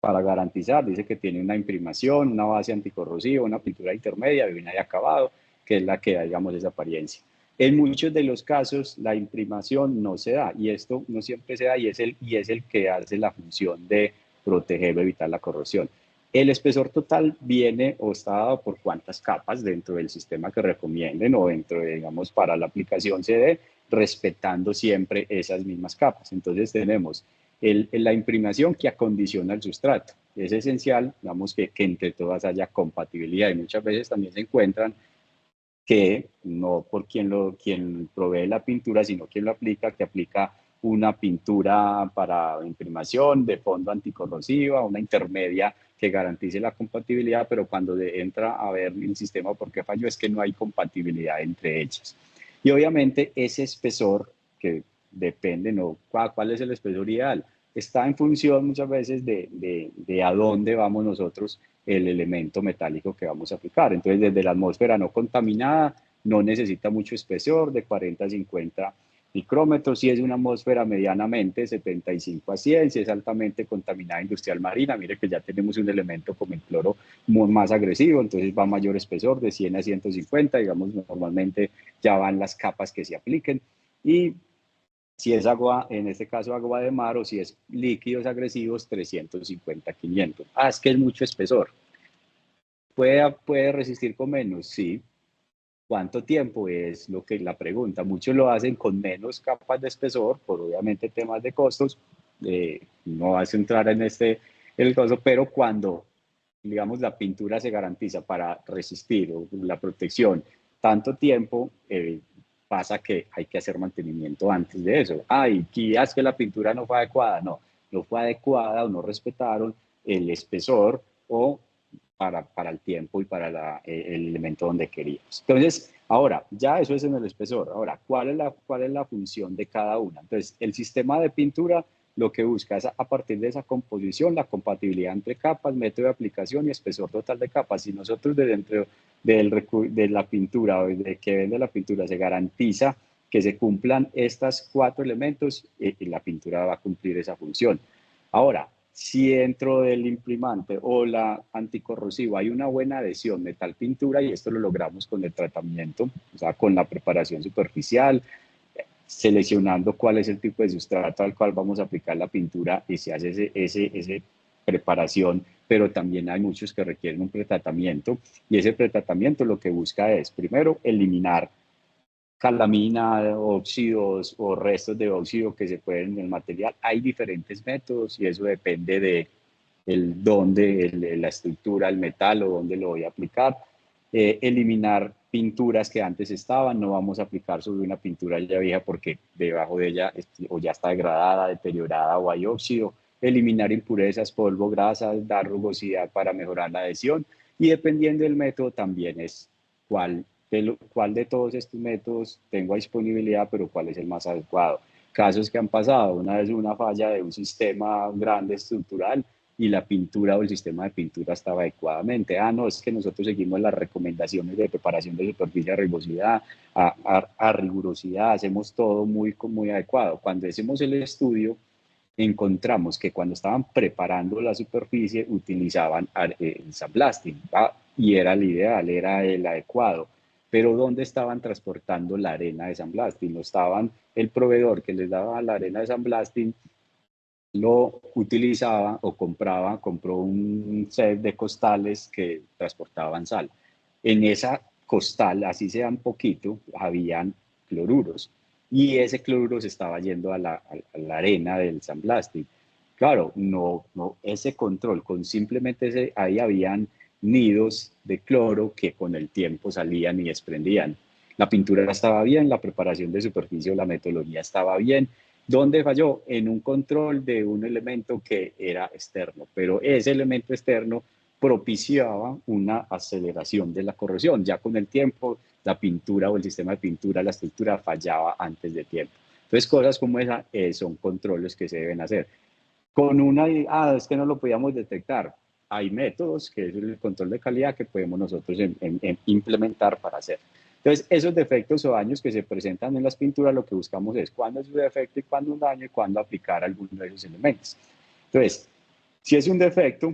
para garantizar, dice que tiene una imprimación, una base anticorrosiva, una pintura intermedia y una de acabado, que es la que da, digamos, esa apariencia. En muchos de los casos, la imprimación no se da, y esto no siempre se da, y es el que hace la función de proteger o evitar la corrosión. El espesor total viene o está dado por cuántas capas dentro del sistema que recomienden o dentro de, digamos, para la aplicación se dé, respetando siempre esas mismas capas. Entonces tenemos la imprimación que acondiciona el sustrato. Es esencial, digamos, que entre todas haya compatibilidad y muchas veces también se encuentran que no por quien provee la pintura, sino quien lo aplica, que aplica una pintura para imprimación de fondo anticorrosiva, una intermedia que garantice la compatibilidad, pero cuando entra a ver el sistema por qué falló es que no hay compatibilidad entre ellas. Y obviamente ese espesor, que depende, ¿no? ¿Cuál es el espesor ideal? Está en función muchas veces de a dónde vamos nosotros el elemento metálico que vamos a aplicar. Entonces, desde la atmósfera no contaminada, no necesita mucho espesor, de 40 a 50 micrómetros. Si es una atmósfera medianamente 75 a 100, si es altamente contaminada industrial marina, mire que ya tenemos un elemento como el cloro más agresivo, entonces va a mayor espesor, de 100 a 150, digamos, normalmente ya van las capas que se apliquen. Y si es agua, en este caso agua de mar, o si es líquidos agresivos, 350, 500. Es que es mucho espesor. ¿Puede resistir con menos? Sí. ¿Cuánto tiempo? Es lo que la pregunta. Muchos lo hacen con menos capas de espesor, por obviamente temas de costos. No vas a entrar en el costo, pero cuando, digamos, la pintura se garantiza para resistir o la protección tanto tiempo, pasa que hay que hacer mantenimiento antes de eso. Y es que la pintura no fue adecuada. No fue adecuada o no respetaron el espesor o para el tiempo y para el elemento donde queríamos. Entonces, ahora, ya eso es en el espesor. Ahora, ¿cuál es la función de cada una? Entonces, el sistema de pintura lo que busca es, a partir de esa composición, la compatibilidad entre capas, método de aplicación y espesor total de capas. Si nosotros dentro de la pintura o de que vende la pintura se garantiza que se cumplan estos 4 elementos, la pintura va a cumplir esa función. Ahora, si dentro del imprimante o la anticorrosiva hay una buena adhesión de tal pintura, y esto lo logramos con el tratamiento, o sea, con la preparación superficial, seleccionando cuál es el tipo de sustrato al cual vamos a aplicar la pintura y se hace ese preparación, pero también hay muchos que requieren un pretratamiento y ese pretratamiento lo que busca es, primero, eliminar calamina, óxidos o restos de óxido que se pueden en el material. Hay diferentes métodos y eso depende de la estructura, el metal o dónde lo voy a aplicar. Eliminar pinturas que antes estaban, no vamos a aplicar sobre una pintura ya vieja porque debajo de ella o ya está degradada, deteriorada o hay óxido. Eliminar impurezas, polvo, grasas, dar rugosidad para mejorar la adhesión y dependiendo del método también es cuál de todos estos métodos tengo a disponibilidad, pero cuál es el más adecuado. Casos que han pasado, una vez una falla de un sistema grande estructural, y la pintura o el sistema de pintura estaba adecuadamente. Ah, no, es que nosotros seguimos las recomendaciones de preparación de superficie a rigosidad, a rigurosidad, hacemos todo muy adecuado. Cuando hacemos el estudio, encontramos que cuando estaban preparando la superficie utilizaban el sandblasting, y era el ideal, era el adecuado. Pero ¿dónde estaban transportando la arena de sandblasting? No estaban, el proveedor que les daba la arena de sandblasting lo utilizaba o compró un set de costales que transportaban sal. En esa costal, así sean poquito, habían cloruros y ese cloruro se estaba yendo a la arena del sandblasting. Claro, no, ese control, con simplemente ahí habían nidos de cloro que con el tiempo salían y desprendían. La pintura estaba bien, la preparación de superficie o la metodología estaba bien. ¿Dónde falló? En un control de un elemento que era externo, pero ese elemento externo propiciaba una aceleración de la corrosión. Ya con el tiempo, la pintura o el sistema de pintura, la estructura fallaba antes de tiempo. Entonces, cosas como esa son controles que se deben hacer. Con es que no lo podíamos detectar. Hay métodos, que es el control de calidad, que podemos nosotros implementar para hacer. Entonces, esos defectos o daños que se presentan en las pinturas, lo que buscamos es cuándo es un defecto y cuándo un daño y cuándo aplicar alguno de esos elementos. Entonces, si es un defecto,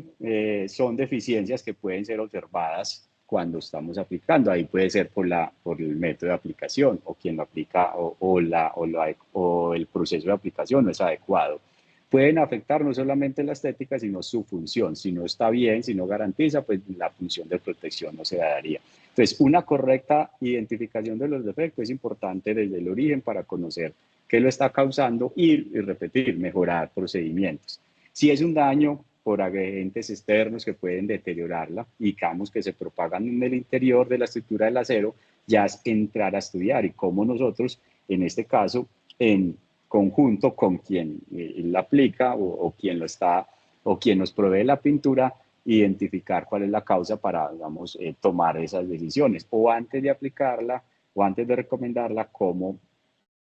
son deficiencias que pueden ser observadas cuando estamos aplicando. Ahí puede ser por el método de aplicación o quien lo aplica o el proceso de aplicación no es adecuado. Pueden afectar no solamente la estética, sino su función. Si no está bien, si no garantiza, pues la función de protección no se daría. Entonces, una correcta identificación de los defectos es importante desde el origen para conocer qué lo está causando y repetir, mejorar procedimientos. Si es un daño por agentes externos que pueden deteriorarla y digamos que se propagan en el interior de la estructura del acero, ya es entrar a estudiar y cómo nosotros, en este caso, en conjunto con quien la aplica o quien lo está o quien nos provee la pintura, identificar cuál es la causa para, digamos, tomar esas decisiones o antes de aplicarla o antes de recomendarla, cómo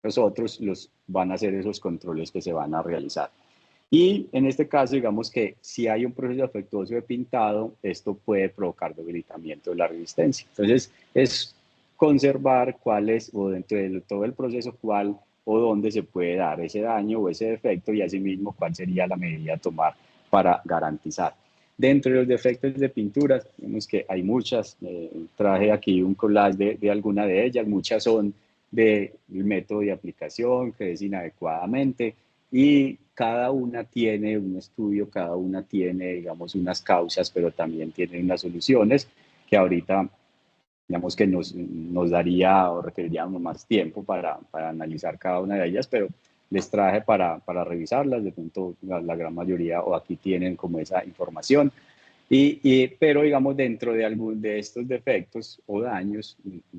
nosotros van a hacer esos controles que se van a realizar. Y en este caso, digamos que si hay un proceso afectuoso de pintado, esto puede provocar debilitamiento de la resistencia. Entonces, es conservar cuál es, o dentro de todo el proceso, cuál o dónde se puede dar ese daño o ese defecto y asimismo cuál sería la medida a tomar para garantizar. Dentro de los defectos de pinturas, vemos que hay muchas, traje aquí un collage de alguna de ellas, muchas son del método de aplicación que es inadecuadamente, y cada una tiene un estudio, cada una tiene, digamos, unas causas, pero también tiene unas soluciones que ahorita, digamos, que nos daría o requeriríamos más tiempo para analizar cada una de ellas, pero les traje para revisarlas, de pronto la gran mayoría o aquí tienen como esa información. Pero digamos, dentro de estos defectos o daños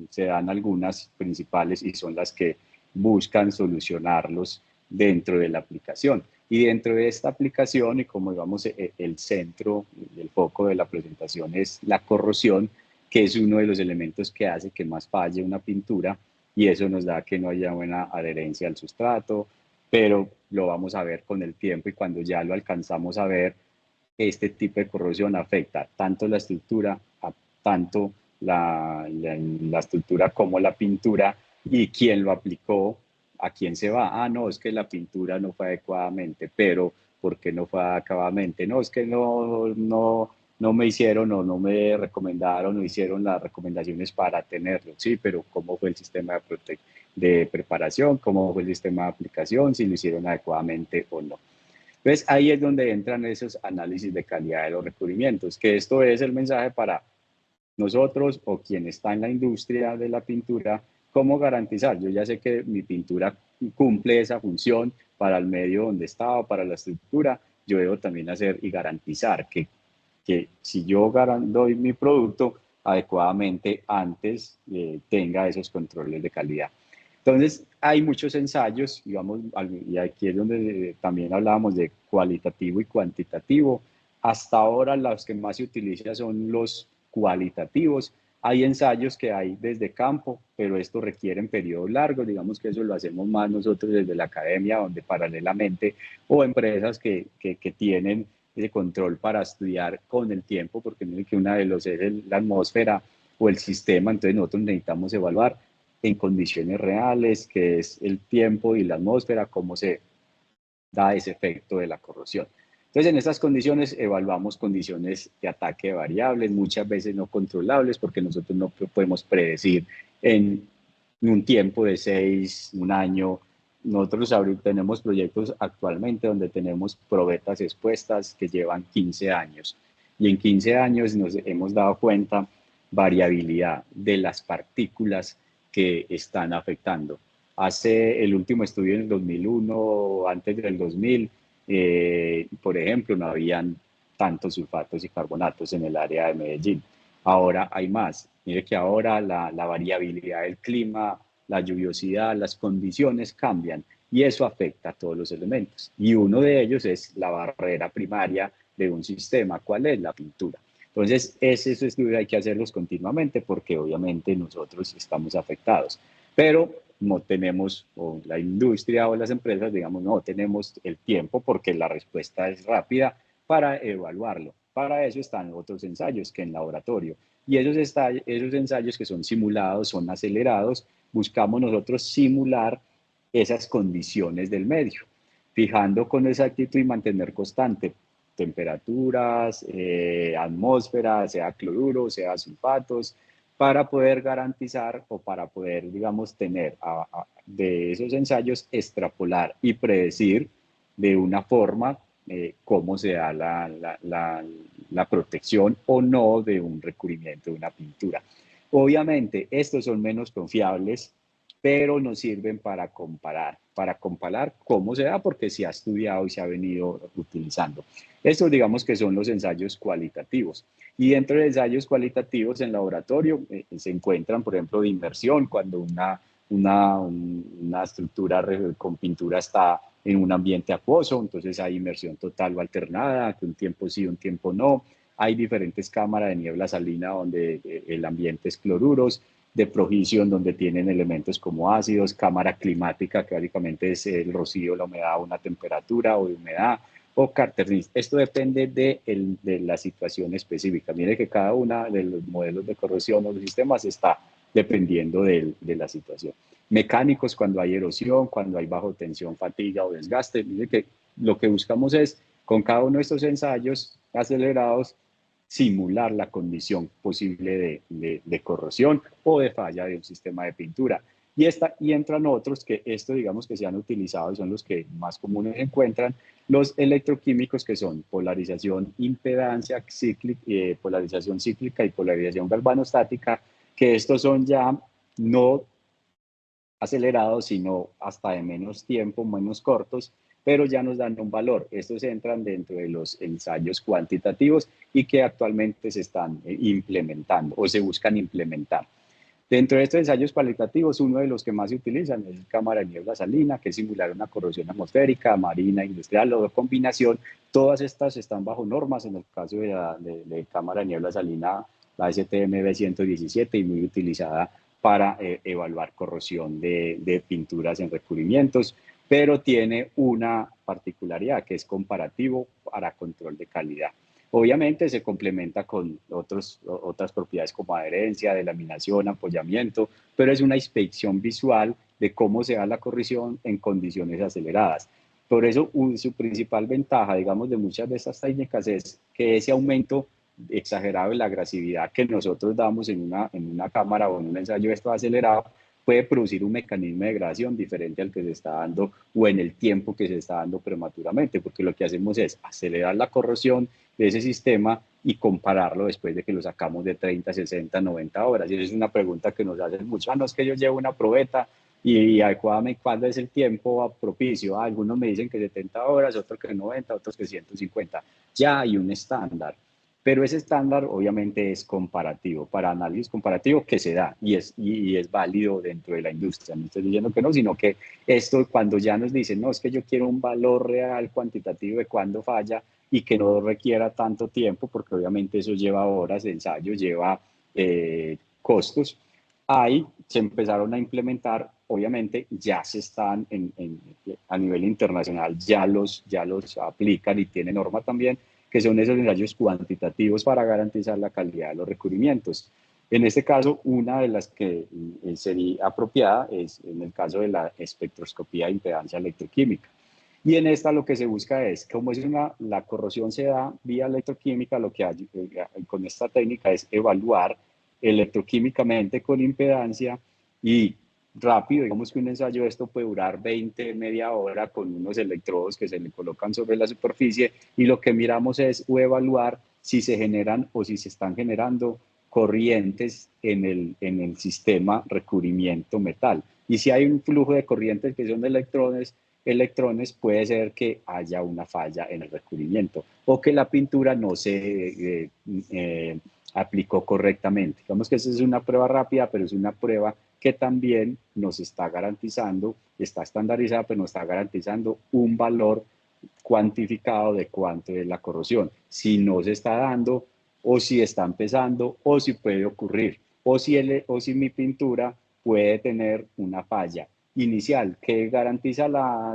se dan algunas principales y son las que buscan solucionarlos dentro de la aplicación. Y dentro de esta aplicación, y como digamos el centro, el foco de la presentación es la corrosión, que es uno de los elementos que hace que más falle una pintura y eso nos da que no haya buena adherencia al sustrato, pero lo vamos a ver con el tiempo y cuando ya lo alcanzamos a ver, este tipo de corrosión afecta tanto la estructura, tanto la estructura como la pintura y quién lo aplicó, a quién se va. Ah, no, es que la pintura no fue adecuadamente, pero ¿por qué no fue adecuadamente? No, es que no me hicieron o no me recomendaron o hicieron las recomendaciones para tenerlo. Sí, pero ¿cómo fue el sistema de preparación? ¿Cómo fue el sistema de aplicación? Si lo hicieron adecuadamente o no. Entonces, ahí es donde entran esos análisis de calidad de los recubrimientos, que esto es el mensaje para nosotros o quien está en la industria de la pintura, cómo garantizar. Yo ya sé que mi pintura cumple esa función para el medio donde está o para la estructura, yo debo también hacer y garantizar que si yo doy mi producto adecuadamente antes tenga esos controles de calidad. Entonces, hay muchos ensayos, digamos, y aquí es donde también hablábamos de cualitativo y cuantitativo. Hasta ahora los que más se utilizan son los cualitativos. Hay ensayos que hay desde campo, pero esto requieren periodos largos, digamos que eso lo hacemos más nosotros desde la academia, donde paralelamente, o empresas que tienen ese control para estudiar con el tiempo, porque no es que una de los es la atmósfera o el sistema, entonces nosotros necesitamos evaluar en condiciones reales, que es el tiempo y la atmósfera, cómo se da ese efecto de la corrosión. Entonces, en estas condiciones evaluamos condiciones de ataque variables, muchas veces no controlables, porque nosotros no podemos predecir en un tiempo de 6, un año. Nosotros ahorita tenemos proyectos actualmente donde tenemos probetas expuestas que llevan 15 años. Y en 15 años nos hemos dado cuenta variabilidad de las partículas que están afectando. Hace el último estudio en el 2001, antes del 2000, por ejemplo, no habían tantos sulfatos y carbonatos en el área de Medellín. Ahora hay más. Mire que ahora la variabilidad del clima, la lluviosidad, las condiciones cambian y eso afecta a todos los elementos. Y uno de ellos es la barrera primaria de un sistema. ¿Cuál es? La pintura. Entonces, esos estudios hay que hacerlos continuamente porque obviamente nosotros estamos afectados. Pero no tenemos, o la industria o las empresas, digamos, no tenemos el tiempo porque la respuesta es rápida para evaluarlo. Para eso están otros ensayos que en laboratorio. Y esos ensayos que son simulados, son acelerados, buscamos nosotros simular esas condiciones del medio, fijando con exactitud y mantener constante temperaturas, atmósfera, sea cloruro, sea sulfatos, para poder garantizar o para poder, digamos, tener de esos ensayos, extrapolar y predecir de una forma cómo se da la protección o no de un recubrimiento de una pintura. Obviamente, estos son menos confiables, pero nos sirven para comparar cómo se da, porque se ha estudiado y se ha venido utilizando. Estos, digamos, que son los ensayos cualitativos. Y dentro de ensayos cualitativos en laboratorio se encuentran, por ejemplo, de inmersión, cuando una estructura con pintura está en un ambiente acuoso, entonces hay inmersión total o alternada, que un tiempo sí, un tiempo no. Hay diferentes cámaras de niebla salina donde el ambiente es cloruros, de prohibición donde tienen elementos como ácidos, cámara climática, que básicamente es el rocío, la humedad, una temperatura o de humedad, o Carter-Nist. Esto depende de la situación específica. Mire que cada uno de los modelos de corrosión o los sistemas está dependiendo de la situación. Mecánicos, cuando hay erosión, cuando hay bajo tensión, fatiga o desgaste. Mire que lo que buscamos es, con cada uno de estos ensayos acelerados, simular la condición posible de corrosión o de falla de un sistema de pintura. Y entran otros que digamos que se han utilizado y son los que más comunes se encuentran, los electroquímicos, que son polarización impedancia cíclica, polarización cíclica y polarización galvanostática, que estos son ya no acelerados, sino hasta de menos tiempo, menos cortos, pero ya nos dan un valor. Estos entran dentro de los ensayos cuantitativos y que actualmente se están implementando o se buscan implementar. Dentro de estos ensayos cualitativos, uno de los que más se utilizan es cámara de niebla salina, que es simular una corrosión atmosférica, marina, industrial o de combinación. Todas estas están bajo normas, en el caso de cámara de niebla salina, la STM B117, y muy utilizada para evaluar corrosión de pinturas en recubrimientos, pero tiene una particularidad que es comparativo para control de calidad. Obviamente se complementa con otras propiedades como adherencia, delaminación, apoyamiento, pero es una inspección visual de cómo se da la corrosión en condiciones aceleradas. Por eso su principal ventaja, digamos, de muchas de estas técnicas es que ese aumento exagerado de la agresividad que nosotros damos en una cámara o en un ensayo esto acelerado puede producir un mecanismo de degradación diferente al que se está dando o en el tiempo que se está dando prematuramente, porque lo que hacemos es acelerar la corrosión de ese sistema y compararlo después de que lo sacamos de 30, 60, 90 horas. Y esa es una pregunta que nos hacen mucho. No, es que yo llevo una probeta y adecuadamente cuándo es el tiempo propicio. Algunos me dicen que 70 horas, otros que 90, otros que 150. Ya hay un estándar. Pero ese estándar obviamente es comparativo, para análisis comparativo que se da y es válido dentro de la industria. No estoy diciendo que no, sino que esto cuando ya nos dicen, no, es que yo quiero un valor real cuantitativo de cuándo falla y que no requiera tanto tiempo, porque obviamente eso lleva horas de ensayo, lleva costos. Ahí se empezaron a implementar, obviamente ya se están a nivel internacional, ya los aplican y tiene norma también, que son esos ensayos cuantitativos para garantizar la calidad de los recubrimientos. En este caso, una de las que sería apropiada es en el caso de la espectroscopía de impedancia electroquímica. Y en esta lo que se busca es, como la corrosión se da vía electroquímica, lo que hay con esta técnica es evaluar electroquímicamente con impedancia y rápido, digamos que un ensayo de esto puede durar 20, media hora con unos electrodos que se le colocan sobre la superficie y lo que miramos es evaluar si se generan o si se están generando corrientes en el sistema recubrimiento metal. Y si hay un flujo de corrientes que son de electrones, puede ser que haya una falla en el recubrimiento o que la pintura no se aplicó correctamente. Digamos que esa es una prueba rápida, pero es una prueba que también nos está garantizando, está estandarizada, pero nos está garantizando un valor cuantificado de cuánto es la corrosión. Si no se está dando, o si está empezando, o si puede ocurrir, o si mi pintura puede tener una falla inicial que garantiza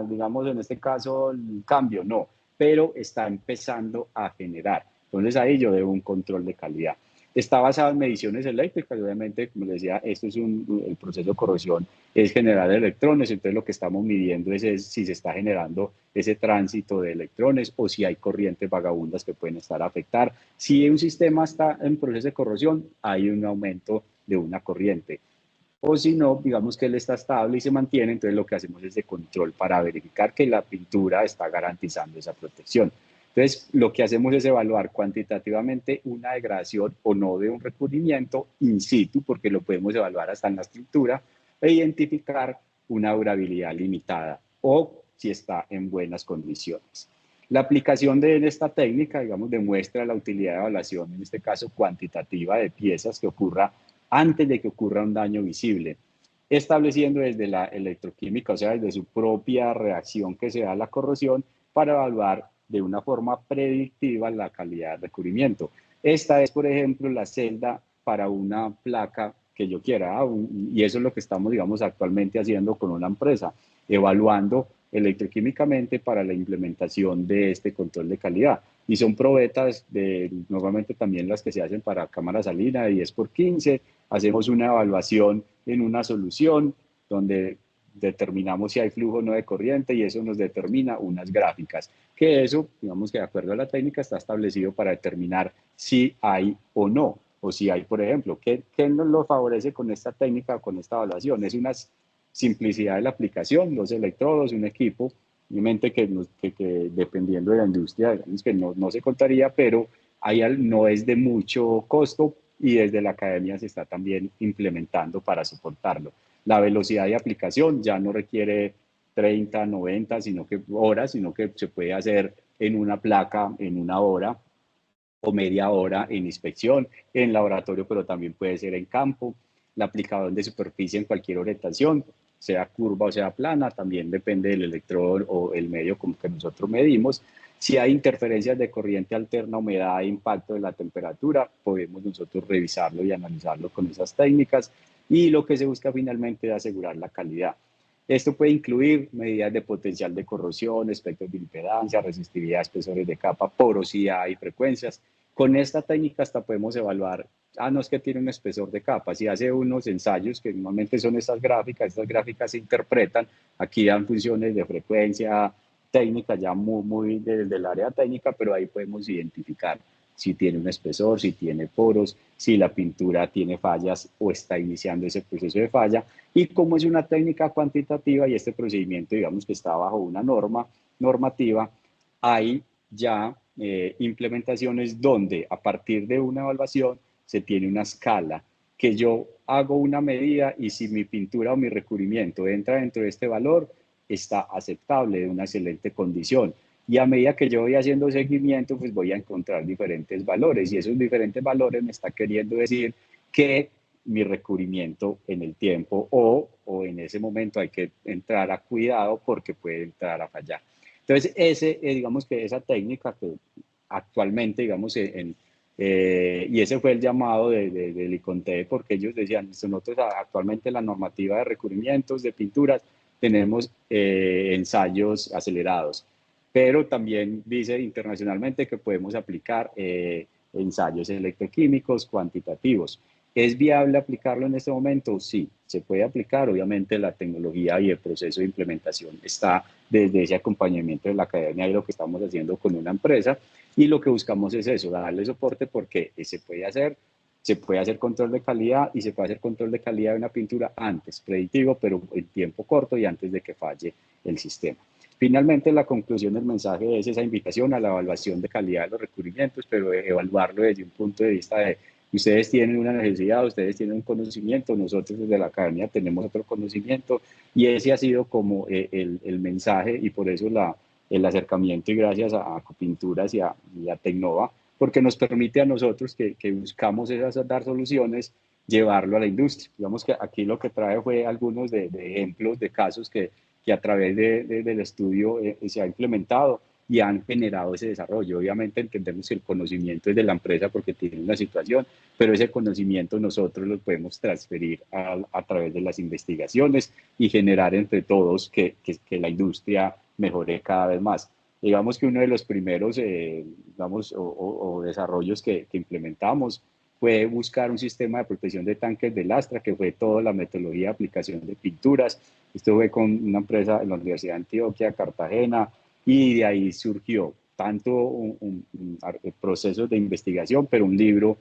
digamos en este caso el cambio, no, pero está empezando a generar. Entonces ahí yo debo un control de calidad. Está basado en mediciones eléctricas, obviamente, como les decía, esto es el proceso de corrosión, es generar electrones, entonces lo que estamos midiendo es si se está generando ese tránsito de electrones o si hay corrientes vagabundas que pueden estar a afectar. Si un sistema está en proceso de corrosión, hay un aumento de una corriente. O si no, digamos que él está estable y se mantiene, entonces lo que hacemos es de control para verificar que la pintura está garantizando esa protección. Entonces, lo que hacemos es evaluar cuantitativamente una degradación o no de un recubrimiento in situ, porque lo podemos evaluar hasta en la estructura, e identificar una durabilidad limitada o si está en buenas condiciones. La aplicación de esta técnica, digamos, demuestra la utilidad de evaluación, en este caso cuantitativa, de piezas que ocurra antes de que ocurra un daño visible, estableciendo desde la electroquímica, o sea, desde su propia reacción que se da a la corrosión, para evaluar de una forma predictiva la calidad del recubrimiento. Esta es, por ejemplo, la celda para una placa que yo quiera, y eso es lo que estamos, digamos, actualmente haciendo con una empresa, evaluando electroquímicamente para la implementación de este control de calidad. Y son probetas normalmente también las que se hacen para cámara salina de 10x15. Hacemos una evaluación en una solución donde determinamos si hay flujo o no de corriente y eso nos determina unas gráficas, que eso, digamos que de acuerdo a la técnica, está establecido para determinar si hay o no, o si hay, por ejemplo, ¿qué nos lo favorece con esta técnica o con esta evaluación? Es una simplicidad de la aplicación, los electrodos, un equipo, obviamente que dependiendo de la industria, digamos que no se contaría, pero ahí no es de mucho costo y desde la academia se está también implementando para soportarlo. La velocidad de aplicación ya no requiere 30, 90 horas, sino que se puede hacer en una placa en una hora o media hora en inspección, en laboratorio, pero también puede ser en campo. La aplicación de superficie en cualquier orientación, sea curva o sea plana, también depende del electrodo o el medio con que nosotros medimos. Si hay interferencias de corriente alterna, humedad e impacto de la temperatura, podemos nosotros revisarlo y analizarlo con esas técnicas. Y lo que se busca finalmente es asegurar la calidad. Esto puede incluir medidas de potencial de corrosión, espectros de impedancia, resistividad, espesores de capa, porosidad y frecuencias. Con esta técnica hasta podemos evaluar, no es que tiene un espesor de capa, si hace unos ensayos que normalmente son estas gráficas se interpretan, aquí dan funciones de frecuencia, técnica ya muy desde el área técnica, pero ahí podemos identificar si tiene un espesor, si tiene poros, si la pintura tiene fallas o está iniciando ese proceso de falla. Y como es una técnica cuantitativa y este procedimiento, digamos que está bajo una normativa, hay ya implementaciones donde a partir de una evaluación se tiene una escala que yo hago una medida y si mi pintura o mi recubrimiento entra dentro de este valor, está aceptable, de una excelente condición. Y a medida que yo voy haciendo seguimiento, pues voy a encontrar diferentes valores y esos diferentes valores me está queriendo decir que mi recubrimiento en el tiempo o en ese momento hay que entrar a cuidado porque puede entrar a fallar. Entonces, digamos que esa técnica que actualmente, digamos, y ese fue el llamado del ICONTE, porque ellos decían, nosotros actualmente la normativa de recubrimientos, de pinturas, tenemos ensayos acelerados, pero también dice internacionalmente que podemos aplicar ensayos electroquímicos cuantitativos. ¿Es viable aplicarlo en este momento? Sí, se puede aplicar. Obviamente la tecnología y el proceso de implementación está desde ese acompañamiento de la academia y lo que estamos haciendo con una empresa. Y lo que buscamos es eso, darle soporte porque se puede hacer control de calidad y se puede hacer control de calidad de una pintura antes, predictivo, pero en tiempo corto y antes de que falle el sistema. Finalmente, la conclusión del mensaje es esa invitación a la evaluación de calidad de los recubrimientos, pero evaluarlo desde un punto de vista de ustedes tienen una necesidad, ustedes tienen un conocimiento, nosotros desde la academia tenemos otro conocimiento, y ese ha sido como el mensaje, y por eso el acercamiento, y gracias a Copinturas y a Tecnova, porque nos permite a nosotros que buscamos dar soluciones, llevarlo a la industria. Digamos que aquí lo que trae fue algunos de ejemplos de casos que a través del estudio se ha implementado y han generado ese desarrollo. Obviamente entendemos que el conocimiento es de la empresa porque tiene una situación, pero ese conocimiento nosotros lo podemos transferir a través de las investigaciones y generar entre todos que la industria mejore cada vez más. Digamos que uno de los primeros desarrollos que implementamos fue buscar un sistema de protección de tanques de lastra, que fue toda la metodología de aplicación de pinturas. Esto fue con una empresa en la Universidad de Antioquia, Cartagena, y de ahí surgió tanto un proceso de investigación, pero un libro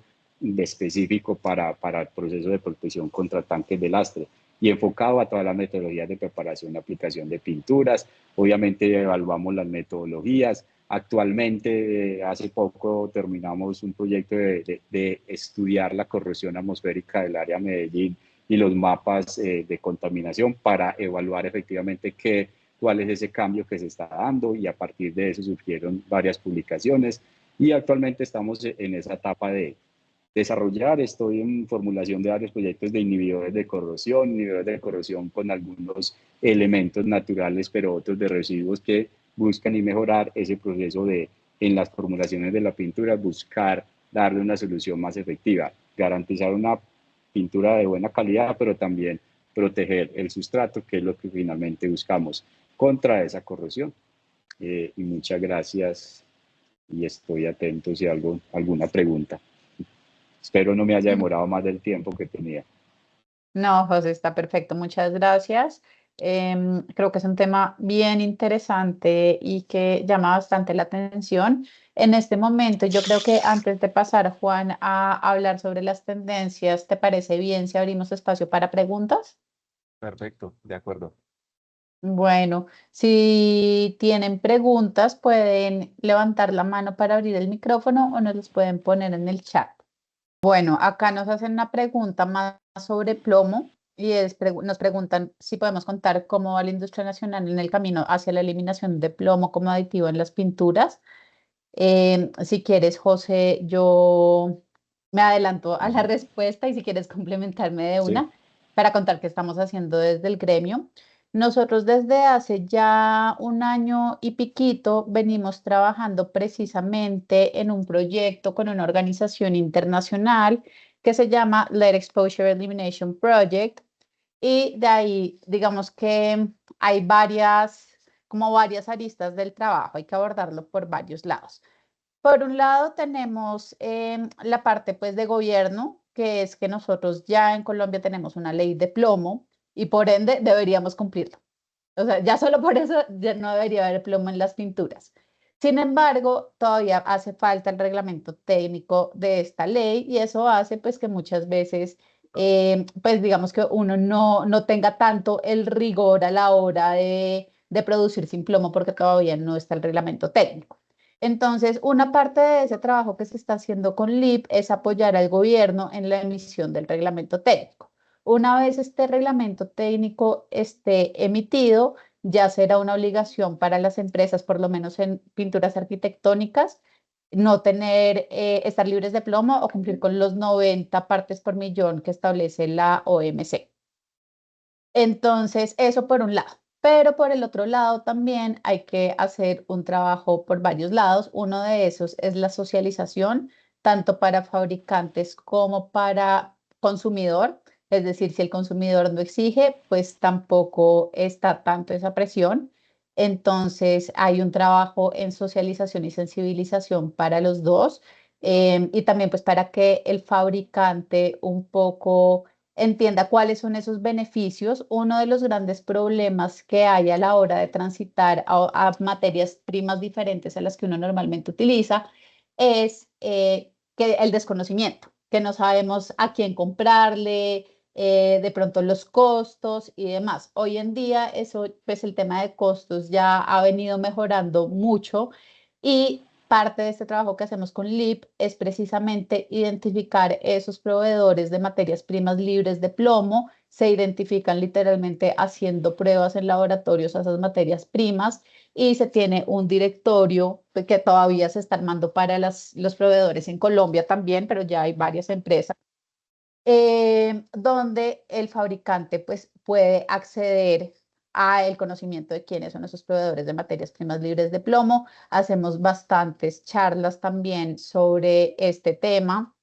específico para el proceso de protección contra tanques de lastre y enfocado a todas las metodologías de preparación y aplicación de pinturas. Obviamente evaluamos las metodologías. Actualmente, hace poco terminamos un proyecto de estudiar la corrosión atmosférica del área Medellín y los mapas de contaminación para evaluar efectivamente cuál es ese cambio que se está dando, y a partir de eso surgieron varias publicaciones y actualmente estamos en esa etapa de desarrollar. Estoy en formulación de varios proyectos de inhibidores de corrosión con algunos elementos naturales, pero otros de residuos que buscan y mejorar ese proceso en las formulaciones de la pintura, buscar darle una solución más efectiva, garantizar una pintura de buena calidad, pero también proteger el sustrato, que es lo que finalmente buscamos contra esa corrosión. Y muchas gracias y estoy atento si hay alguna pregunta. Espero no me haya demorado más del tiempo que tenía. No, José, está perfecto. Muchas gracias. Creo que es un tema bien interesante y que llama bastante la atención. En este momento, yo creo que antes de pasar, Juan, a hablar sobre las tendencias, ¿te parece bien si abrimos espacio para preguntas? Perfecto, de acuerdo. Bueno, si tienen preguntas, pueden levantar la mano para abrir el micrófono o nos los pueden poner en el chat. Bueno, acá nos hacen una pregunta más sobre plomo y nos preguntan si podemos contar cómo va la industria nacional en el camino hacia la eliminación de plomo como aditivo en las pinturas. Si quieres, José, yo me adelanto a la respuesta y si quieres complementarme de Sí. una para contar qué estamos haciendo desde el gremio. Nosotros desde hace ya un año y piquito venimos trabajando precisamente en un proyecto con una organización internacional que se llama Lead Exposure Elimination Project, y de ahí digamos que hay varias aristas del trabajo, hay que abordarlo por varios lados. Por un lado tenemos la parte pues de gobierno, que es que nosotros ya en Colombia tenemos una ley de plomo y por ende deberíamos cumplirlo. O sea, ya solo por eso ya no debería haber plomo en las pinturas. Sin embargo, todavía hace falta el reglamento técnico de esta ley y eso hace pues que muchas veces, pues digamos que uno no tenga tanto el rigor a la hora de producir sin plomo porque todavía no está el reglamento técnico. Entonces, una parte de ese trabajo que se está haciendo con LIP es apoyar al gobierno en la emisión del reglamento técnico. Una vez este reglamento técnico esté emitido, ya será una obligación para las empresas, por lo menos en pinturas arquitectónicas, no estar libres de plomo o cumplir con los 90 partes por millón que establece la OMC. Entonces, eso por un lado. Pero por el otro lado también hay que hacer un trabajo por varios lados. Uno de esos es la socialización, tanto para fabricantes como para consumidor. Es decir, si el consumidor no exige, pues tampoco está tanto esa presión. Entonces, hay un trabajo en socialización y sensibilización para los dos, y también pues para que el fabricante un poco entienda cuáles son esos beneficios. Uno de los grandes problemas que hay a la hora de transitar a materias primas diferentes a las que uno normalmente utiliza es que el desconocimiento, que no sabemos a quién comprarle, de pronto los costos y demás. Hoy en día eso, pues el tema de costos ya ha venido mejorando mucho, y parte de este trabajo que hacemos con LIP es precisamente identificar esos proveedores de materias primas libres de plomo. Se identifican literalmente haciendo pruebas en laboratorios a esas materias primas, y se tiene un directorio que todavía se está armando para los proveedores en Colombia también, pero ya hay varias empresas, donde el fabricante pues, puede acceder a el conocimiento de quiénes son esos proveedores de materias primas libres de plomo. Hacemos bastantes charlas también sobre este tema,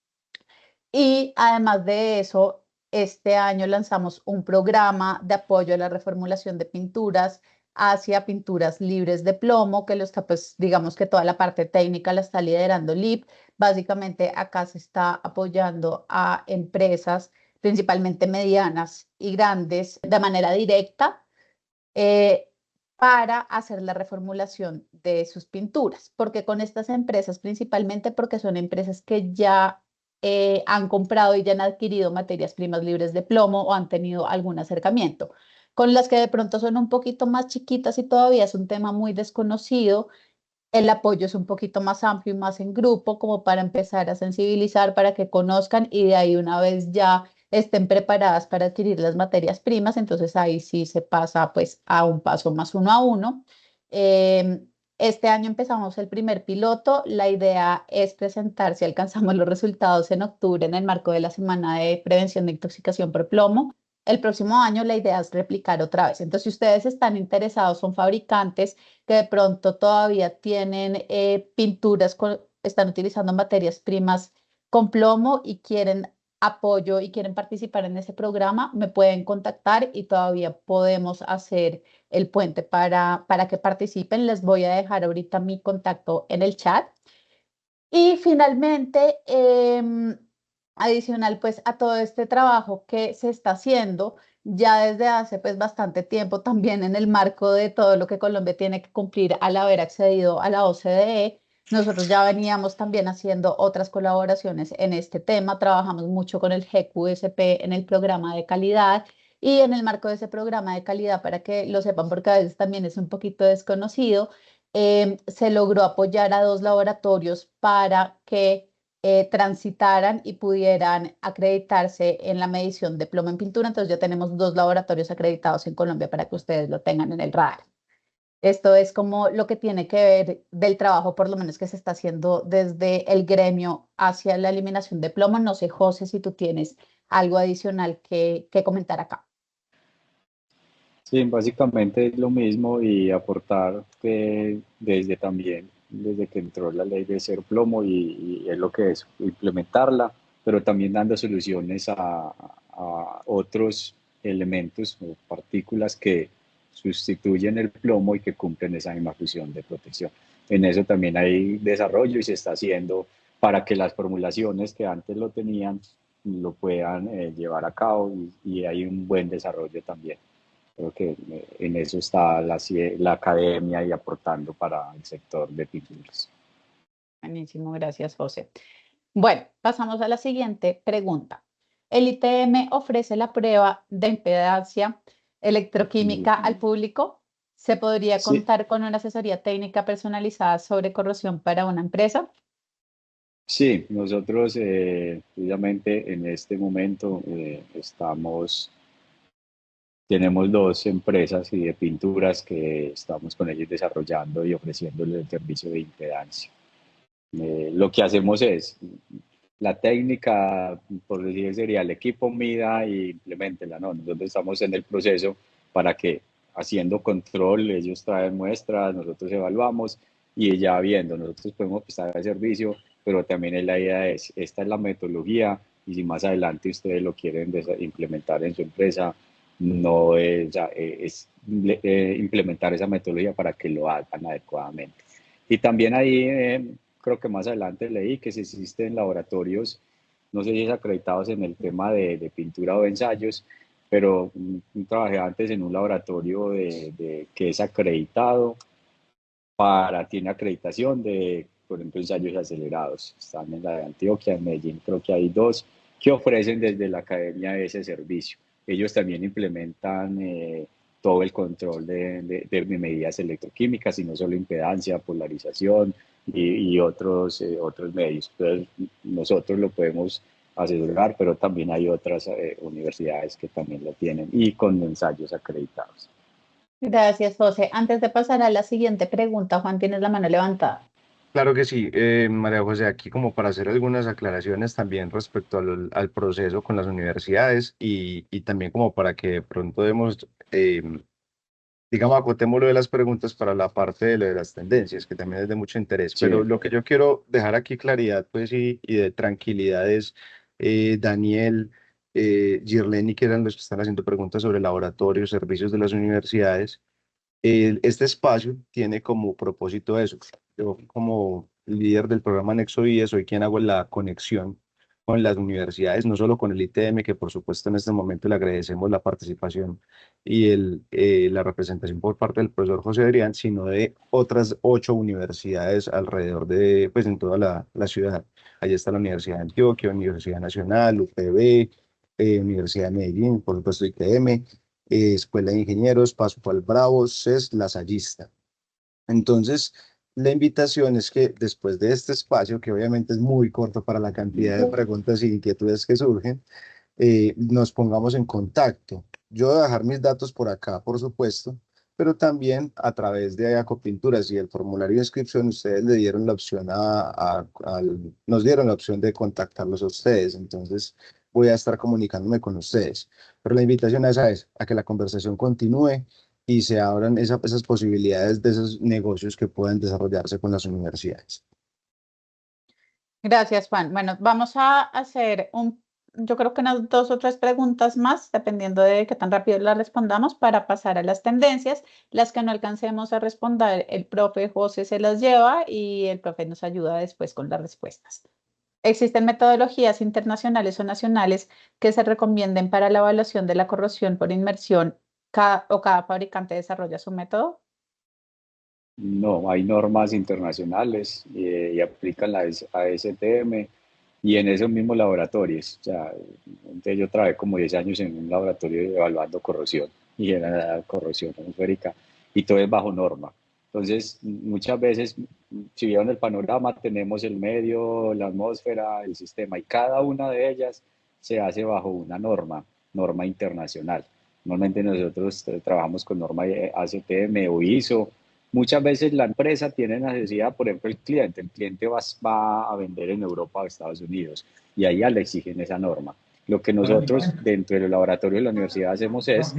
y además de eso, este año lanzamos un programa de apoyo a la reformulación de pinturas hacia pinturas libres de plomo, que lo está, pues, digamos que toda la parte técnica la está liderando LIP. Básicamente acá se está apoyando a empresas, principalmente medianas y grandes, de manera directa, eh, para hacer la reformulación de sus pinturas. Porque con estas empresas, principalmente porque son empresas que ya han comprado y ya han adquirido materias primas libres de plomo o han tenido algún acercamiento. Con las que de pronto son un poquito más chiquitas y todavía es un tema muy desconocido, el apoyo es un poquito más amplio y más en grupo, como para empezar a sensibilizar, para que conozcan, y de ahí una vez ya estén preparadas para adquirir las materias primas, entonces ahí sí se pasa pues a un paso más uno a uno. Este año empezamos el primer piloto. La idea es presentar, si alcanzamos los resultados en octubre, en el marco de la Semana de Prevención de Intoxicación por Plomo. El próximo año la idea es replicar otra vez. Entonces, si ustedes están interesados, son fabricantes que de pronto todavía tienen pinturas, están utilizando materias primas con plomo y quieren apoyo y quieren participar en ese programa, me pueden contactar y todavía podemos hacer el puente para que participen. Les voy a dejar ahorita mi contacto en el chat. Y finalmente, adicional pues a todo este trabajo que se está haciendo ya desde hace pues bastante tiempo, también en el marco de todo lo que Colombia tiene que cumplir al haber accedido a la OCDE, nosotros ya veníamos también haciendo otras colaboraciones en este tema. Trabajamos mucho con el GQSP en el programa de calidad, y en el marco de ese programa de calidad, para que lo sepan porque a veces también es un poquito desconocido, se logró apoyar a 2 laboratorios para que transitaran y pudieran acreditarse en la medición de plomo en pintura. Entonces ya tenemos 2 laboratorios acreditados en Colombia para que ustedes lo tengan en el radar. Esto es como lo que tiene que ver del trabajo, por lo menos que se está haciendo desde el gremio hacia la eliminación de plomo. No sé, José, si tú tienes algo adicional que comentar acá. Sí, básicamente es lo mismo y aportar que desde que entró la ley de cero plomo y es lo que es implementarla, pero también dando soluciones a otros elementos o partículas que sustituyen el plomo y que cumplen esa misma función de protección. En eso también hay desarrollo y se está haciendo para que las formulaciones que antes lo tenían lo puedan llevar a cabo, y hay un buen desarrollo también. Creo que en eso está la academia y aportando para el sector de pinturas. Buenísimo, gracias, José. Bueno, pasamos a la siguiente pregunta. ¿El ITM ofrece la prueba de impedancia electroquímica al público? ¿Se podría Sí, contar con una asesoría técnica personalizada sobre corrosión para una empresa? sí, nosotros precisamente en este momento tenemos 2 empresas y de pinturas que estamos con ellos desarrollando y ofreciéndoles el servicio de impedancia. Lo que hacemos es la técnica, por decir, sería el equipo mida y implementela, ¿no? Nosotros estamos en el proceso para que, haciendo control, ellos traen muestras, nosotros evaluamos y ya viendo, nosotros podemos prestar el servicio, pero también la idea es, esta es la metodología, y si más adelante ustedes lo quieren implementar en su empresa, no es, implementar esa metodología para que lo hagan adecuadamente. Y también ahí creo que más adelante leí que si existen laboratorios, no sé si es acreditados en el tema de pintura o de ensayos, pero trabajé antes en un laboratorio que es acreditado tiene acreditación de, por ejemplo, ensayos acelerados. Están en la de Antioquia, en Medellín, creo que hay dos que ofrecen desde la academia ese servicio. Ellos también implementan todo el control de medidas electroquímicas y no solo impedancia, polarización y otros medios. Entonces, nosotros lo podemos asesorar, pero también hay otras universidades que también lo tienen y con ensayos acreditados. Gracias, José. Antes de pasar a la siguiente pregunta, Juan, tienes la mano levantada. Claro que sí, María José, aquí como para hacer algunas aclaraciones también respecto al proceso con las universidades y también como para que de pronto demos, digamos, acotemos lo de las preguntas para la parte de lo de las tendencias, que también es de mucho interés. Sí, Pero lo que yo quiero dejar aquí claridad, pues, y de tranquilidad es, Daniel, Girleni, que eran los que están haciendo preguntas sobre laboratorios, servicios de las universidades. Este espacio tiene como propósito eso. Yo como líder del programa Nexo IE soy quien hago la conexión con las universidades, no solo con el ITM, que por supuesto en este momento le agradecemos la participación y la representación por parte del profesor José Adrián, sino de otras 8 universidades alrededor de, pues en toda la ciudad. Allí está la Universidad de Antioquia, Universidad Nacional, UPB, Universidad de Medellín, por supuesto ITM, Escuela de Ingenieros, Pascual Bravo, CES, Lasallista. Entonces, la invitación es que después de este espacio, que obviamente es muy corto para la cantidad de preguntas y inquietudes que surgen, nos pongamos en contacto. Yo voy a dejar mis datos por acá, por supuesto, pero también a través de Ayacopinturas y el formulario de inscripción, ustedes le dieron la opción nos dieron la opción de contactarlos a ustedes. Entonces, voy a estar comunicándome con ustedes. Pero la invitación es a que la conversación continúe y se abran esas posibilidades de esos negocios que puedan desarrollarse con las universidades. Gracias, Juan. Bueno, vamos a hacer yo creo que unas 2 o 3 preguntas más, dependiendo de qué tan rápido las respondamos, para pasar a las tendencias. Las que no alcancemos a responder, el profe José se las lleva y el profe nos ayuda después con las respuestas. ¿Existen metodologías internacionales o nacionales que se recomienden para la evaluación de la corrosión por inmersión o cada fabricante desarrolla su método? no, hay normas internacionales y aplican la ASTM y en esos mismos laboratorios. O sea, entonces yo trabajé como 10 años en un laboratorio evaluando corrosión y era corrosión atmosférica y todo es bajo norma. Entonces, muchas veces, si vieron el panorama, tenemos el medio, la atmósfera, el sistema y cada una de ellas se hace bajo una norma internacional. Normalmente nosotros trabajamos con norma ASTM o ISO. Muchas veces la empresa tiene necesidad, por ejemplo, el cliente va a vender en Europa o Estados Unidos y allá le exigen esa norma. Lo que nosotros dentro del laboratorio de la universidad hacemos es,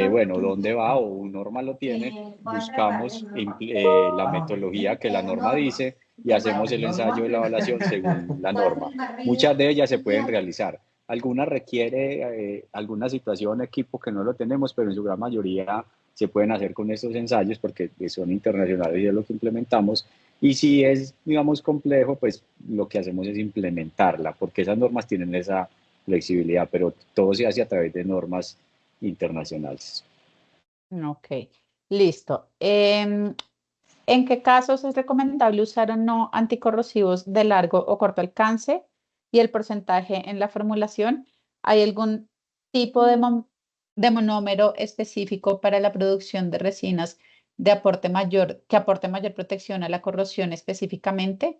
bueno, ¿dónde va o un norma lo tiene? Buscamos la metodología que la norma dice y hacemos el ensayo de la evaluación según la norma. Muchas de ellas se pueden realizar. Algunas requiere alguna situación, equipo que no lo tenemos, pero en su gran mayoría se pueden hacer con estos ensayos porque son internacionales y es lo que implementamos. Y si es, digamos, complejo, pues lo que hacemos es implementarla, porque esas normas tienen esa flexibilidad, pero todo se hace a través de normas internacionales. Ok, listo. ¿En qué casos es recomendable usar o no anticorrosivos de largo o corto alcance y el porcentaje en la formulación? ¿Hay algún tipo de monómero específico para la producción de resinas que aporte mayor protección a la corrosión específicamente?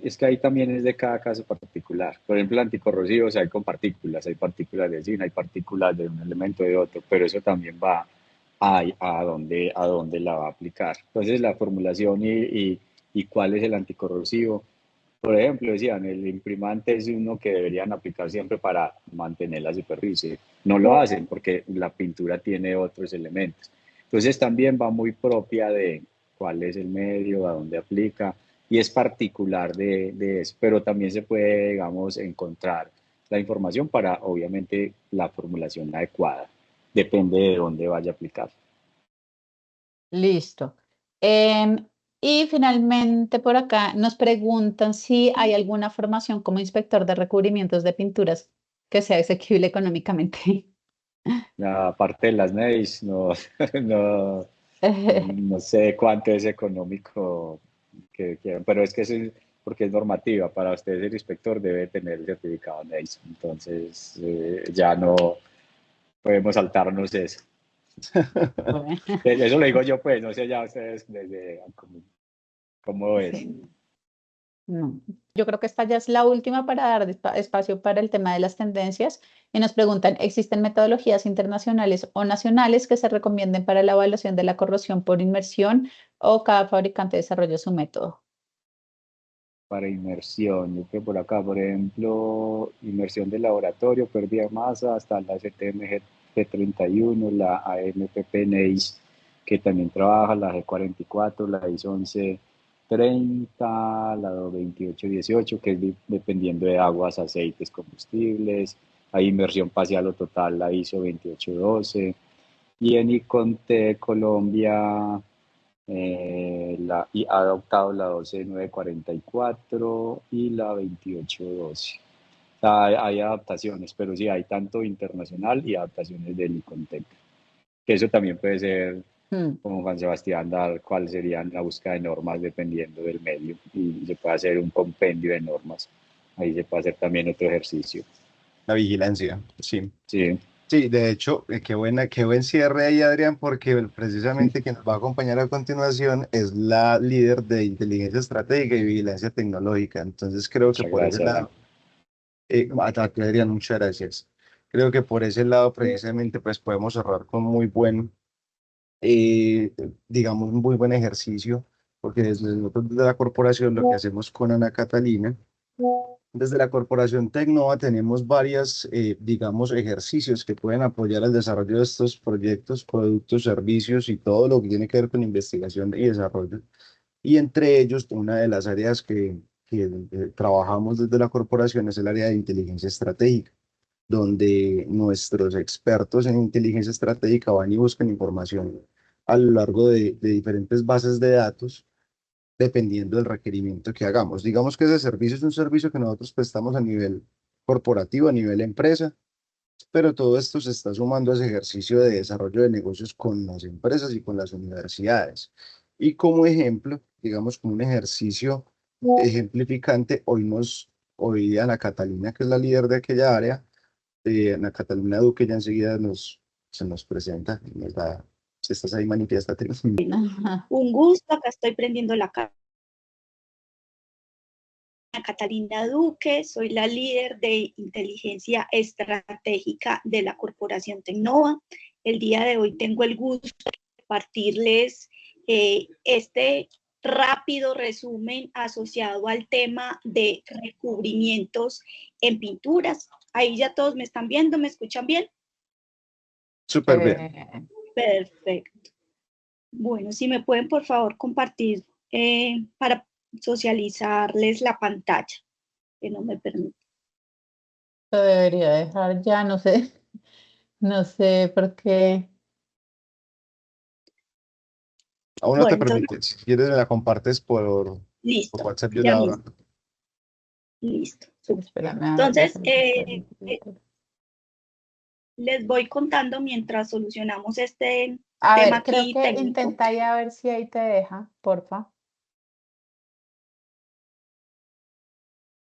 Es que ahí también es de cada caso particular. Por ejemplo, anticorrosivos hay con hay partículas de zinc, hay partículas de un elemento de otro, pero eso también va a dónde la va a aplicar. Entonces, la formulación y cuál es el anticorrosivo. Por ejemplo, decían, el imprimante es uno que deberían aplicar siempre para mantener la superficie. No lo hacen porque la pintura tiene otros elementos. Entonces, también va muy propia de cuál es el medio, a dónde aplica y es particular de eso, pero también se puede, digamos, encontrar la información para, obviamente, la formulación adecuada. Depende de dónde vaya a aplicar. Listo. Y finalmente por acá nos preguntan si hay alguna formación como inspector de recubrimientos de pinturas que sea asequible económicamente. Aparte de las NEIs, no, no sé cuánto es económico que quieran, pero es que porque es normativa. Para usted ser inspector debe tener el certificado NEIS. Entonces, ya no podemos saltarnos eso. Bueno, Eso lo digo yo, pues, no sé ya ustedes desde cómo es. sí, no. Yo creo que esta ya es la última para dar espacio para el tema de las tendencias. Y nos preguntan, ¿existen metodologías internacionales o nacionales que se recomienden para la evaluación de la corrosión por inmersión o cada fabricante desarrolla su método? Para inmersión, yo creo por acá, por ejemplo, inmersión de laboratorio, pérdida de masa, hasta la STM G31, la AMPP NEIS, que también trabaja, la G44, la ISO 1130, la 2818, que es dependiendo de aguas, aceites, combustibles. Hay inmersión parcial o total, la ISO 2812. Y en ICONTE Colombia, y ha adoptado la 12944 y la 2812. O sea, hay adaptaciones, pero sí hay tanto internacional y adaptaciones del ICONTEC. Que eso también puede ser, Mm. como Juan Sebastián, dar cuál serían la búsqueda de normas dependiendo del medio, y se puede hacer un compendio de normas. Ahí se puede hacer también otro ejercicio. La vigilancia, sí. Sí, Sí, de hecho, qué buen cierre ahí, Adrián, porque precisamente quien nos va a acompañar a continuación es la líder de inteligencia estratégica y vigilancia tecnológica. Entonces creo que muchas por ese gracias. lado, a ti, Adrián, muchas gracias. Creo que por ese lado precisamente pues podemos cerrar con muy buen, digamos, un muy buen ejercicio, porque desde nosotros desde la corporación lo que hacemos con Ana Catalina, desde la corporación Tecnova tenemos varias, digamos, ejercicios que pueden apoyar el desarrollo de estos proyectos, productos, servicios y todo lo que tiene que ver con investigación y desarrollo. Y entre ellos, una de las áreas que trabajamos desde la corporación es el área de inteligencia estratégica, donde nuestros expertos en inteligencia estratégica van y buscan información a lo largo de diferentes bases de datos dependiendo del requerimiento que hagamos. Digamos que ese servicio es un servicio que nosotros prestamos a nivel corporativo, a nivel empresa, pero todo esto se está sumando a ese ejercicio de desarrollo de negocios con las empresas y con las universidades. Y como ejemplo, digamos como un ejercicio ejemplificante, hoy Ana Catalina, que es la líder de aquella área, Ana Catalina Duque ya enseguida se nos presenta, nos da, si estás ahí, manifiéstate. Ajá. Un gusto, acá estoy prendiendo la cámara. Catalina Duque, soy la líder de inteligencia estratégica de la Corporación Tecnova. El día de hoy tengo el gusto de compartirles este rápido resumen asociado al tema de recubrimientos en pinturas. Ahí ya todos me están viendo, ¿me escuchan bien? Súper bien. Perfecto. Bueno, si me pueden por favor compartir para socializarles la pantalla, que no me permite. Lo debería dejar ya, no sé, no sé por qué. Aún no te Bueno, entonces, permite. Si quieres, me la compartes por listo, WhatsApp. Yo ya la mismo, listo. Super. Espérame, a ver, Entonces, déjame. les voy contando mientras solucionamos este A tema ver, creo aquí que técnico. intenta ya ver si ahí te deja, porfa.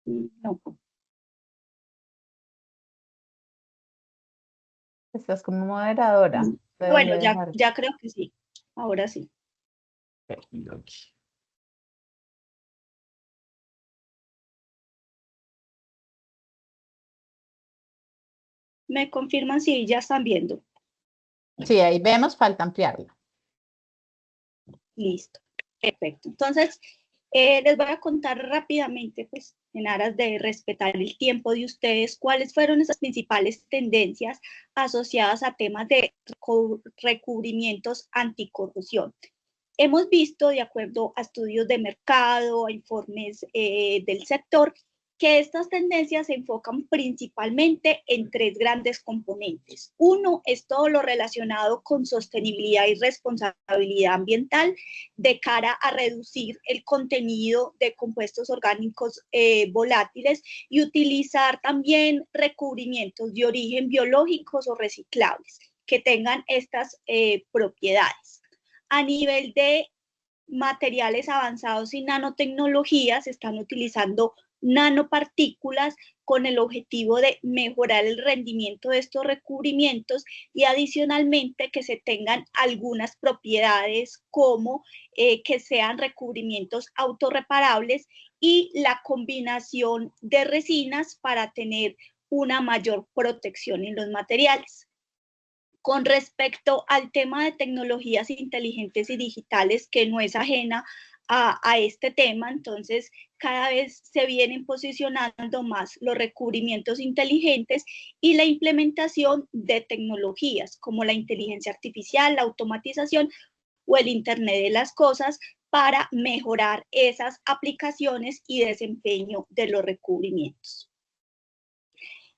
No, Estás como moderadora. bueno, Debería dejar. ya creo que sí, ahora sí. Me confirman si ya están viendo. Sí, ahí vemos, falta ampliarla. Listo, perfecto. Entonces, les voy a contar rápidamente, pues, en aras de respetar el tiempo de ustedes, cuáles fueron esas principales tendencias asociadas a temas de recubrimientos anticorrosión. Hemos visto, de acuerdo a estudios de mercado, a informes del sector, que estas tendencias se enfocan principalmente en tres grandes componentes. Uno es todo lo relacionado con sostenibilidad y responsabilidad ambiental de cara a reducir el contenido de compuestos orgánicos volátiles y utilizar también recubrimientos de origen biológicos o reciclables que tengan estas propiedades. A nivel de materiales avanzados y nanotecnologías, se están utilizando nanopartículas con el objetivo de mejorar el rendimiento de estos recubrimientos y adicionalmente que se tengan algunas propiedades como que sean recubrimientos autorreparables y la combinación de resinas para tener una mayor protección en los materiales. Con respecto al tema de tecnologías inteligentes y digitales, que no es ajena a este tema, entonces cada vez se vienen posicionando más los recubrimientos inteligentes y la implementación de tecnologías como la inteligencia artificial, la automatización o el Internet de las cosas para mejorar esas aplicaciones y desempeño de los recubrimientos.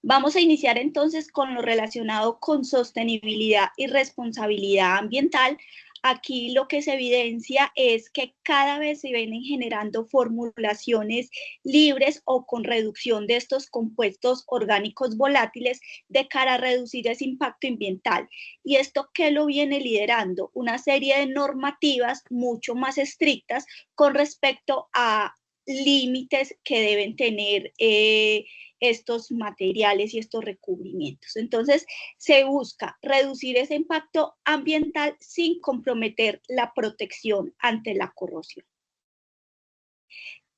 Vamos a iniciar entonces con lo relacionado con sostenibilidad y responsabilidad ambiental. Aquí lo que se evidencia es que cada vez se vienen generando formulaciones libres o con reducción de estos compuestos orgánicos volátiles de cara a reducir ese impacto ambiental. ¿Y esto qué lo viene liderando? Una serie de normativas mucho más estrictas con respecto a límites que deben tener estos materiales y estos recubrimientos. Entonces, se busca reducir ese impacto ambiental sin comprometer la protección ante la corrosión.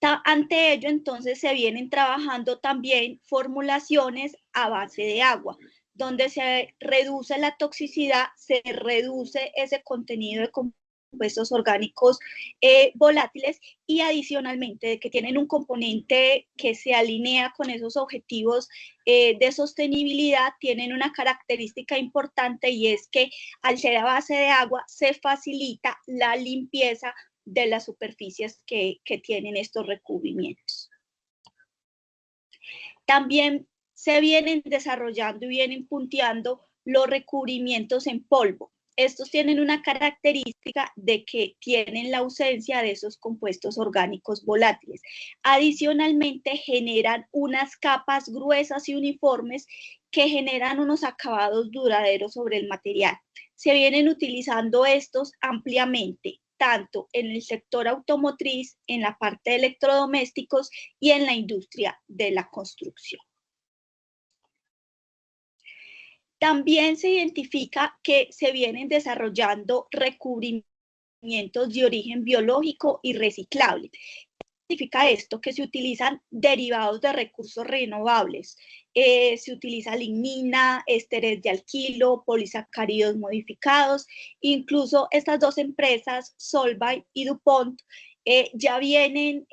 Ante ello, entonces, se vienen trabajando también formulaciones a base de agua, donde se reduce la toxicidad, se reduce ese contenido de compuestos orgánicos volátiles y adicionalmente de que tienen un componente que se alinea con esos objetivos de sostenibilidad, tienen una característica importante y es que al ser a base de agua se facilita la limpieza de las superficies que tienen estos recubrimientos. También se vienen desarrollando y vienen punteando los recubrimientos en polvo. Estos tienen una característica de que tienen la ausencia de esos compuestos orgánicos volátiles. Adicionalmente, generan unas capas gruesas y uniformes que generan unos acabados duraderos sobre el material. Se vienen utilizando estos ampliamente, tanto en el sector automotriz, en la parte de electrodomésticos y en la industria de la construcción. También se identifica que se vienen desarrollando recubrimientos de origen biológico y reciclable. ¿Qué significa esto? Que se utilizan derivados de recursos renovables. Se utiliza lignina, ésteres de alquilo, polisacáridos modificados. Incluso estas dos empresas, Solvay y DuPont, ya vienen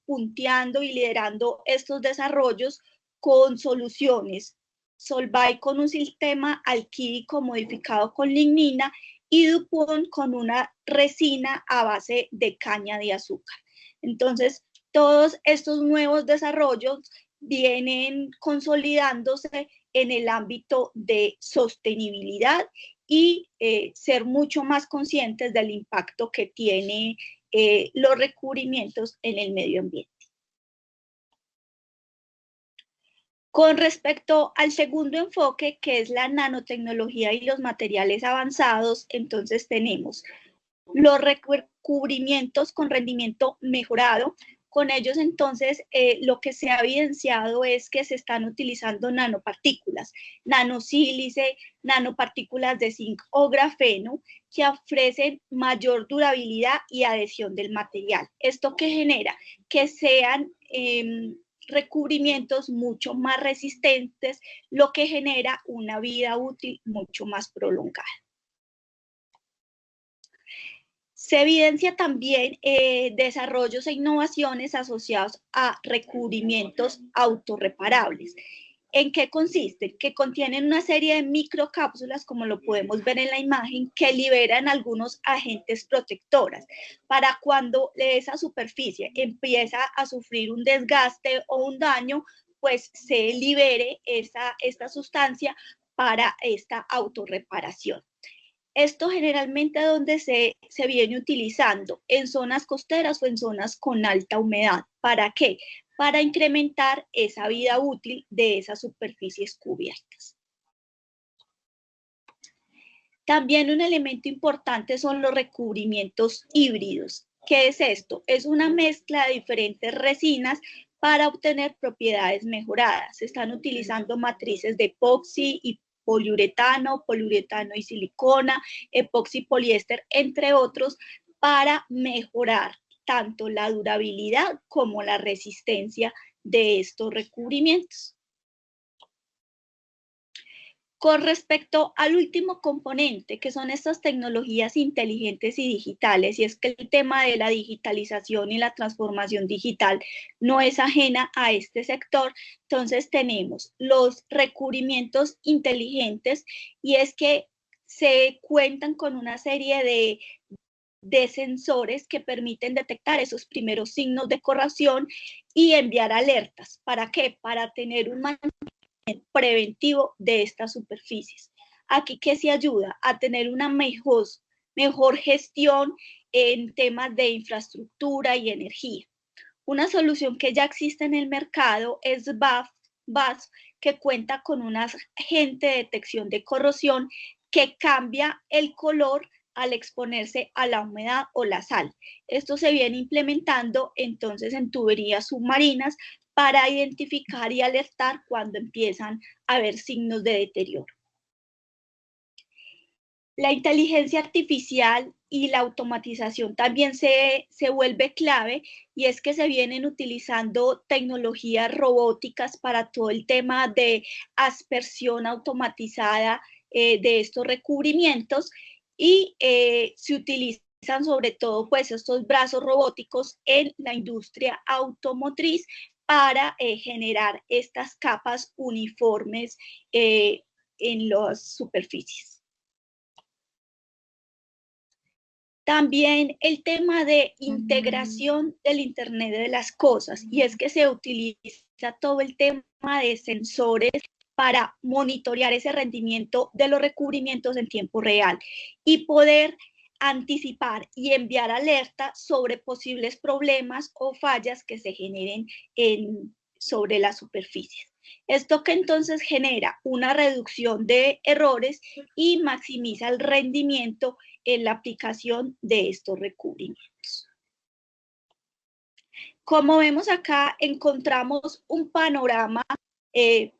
punteando y liderando estos desarrollos con soluciones. Solvay con un sistema alquílico modificado con lignina y DuPont con una resina a base de caña de azúcar. Entonces, todos estos nuevos desarrollos vienen consolidándose en el ámbito de sostenibilidad y ser mucho más conscientes del impacto que tienen los recubrimientos en el medio ambiente. Con respecto al segundo enfoque, que es la nanotecnología y los materiales avanzados, entonces tenemos los recubrimientos con rendimiento mejorado. Con ellos, entonces, lo que se ha evidenciado es que se están utilizando nanopartículas, nanosílice, nanopartículas de zinc o grafeno, que ofrecen mayor durabilidad y adhesión del material. ¿Esto qué genera? Que sean recubrimientos mucho más resistentes, lo que genera una vida útil mucho más prolongada. Se evidencia también desarrollos e innovaciones asociados a recubrimientos autorreparables. ¿En qué consiste? Que contienen una serie de microcápsulas, como lo podemos ver en la imagen, que liberan algunos agentes protectores para cuando esa superficie empieza a sufrir un desgaste o un daño, pues se libere esta sustancia para esta autorreparación. Esto generalmente donde se viene utilizando en zonas costeras o en zonas con alta humedad. ¿Para qué? Para incrementar esa vida útil de esas superficies cubiertas. También un elemento importante son los recubrimientos híbridos. ¿Qué es esto? Es una mezcla de diferentes resinas para obtener propiedades mejoradas. Se están utilizando matrices de epoxi y poliuretano y silicona, epoxi, poliéster, entre otros, para mejorar tanto la durabilidad como la resistencia de estos recubrimientos. Con respecto al último componente, que son estas tecnologías inteligentes y digitales, y es que el tema de la digitalización y la transformación digital no es ajena a este sector, entonces tenemos los recubrimientos inteligentes, y es que se cuentan con una serie de sensores que permiten detectar esos primeros signos de corrosión y enviar alertas. ¿Para qué? Para tener un preventivo de estas superficies. Aquí que se ayuda a tener una mejor gestión en temas de infraestructura y energía. Una solución que ya existe en el mercado es BASF, que cuenta con un agente de detección de corrosión que cambia el color al exponerse a la humedad o la sal. Esto se viene implementando entonces en tuberías submarinas para identificar y alertar cuando empiezan a haber signos de deterioro. La inteligencia artificial y la automatización también se vuelve clave, y es que se vienen utilizando tecnologías robóticas para todo el tema de aspersión automatizada de estos recubrimientos, y se utilizan sobre todo pues estos brazos robóticos en la industria automotriz para generar estas capas uniformes en las superficies. También el tema de integración del Internet de las cosas, y es que se utiliza todo el tema de sensores para monitorear ese rendimiento de los recubrimientos en tiempo real y poder anticipar y enviar alerta sobre posibles problemas o fallas que se generen sobre las superficies. Esto que entonces genera una reducción de errores y maximiza el rendimiento en la aplicación de estos recubrimientos. Como vemos acá, encontramos un panorama de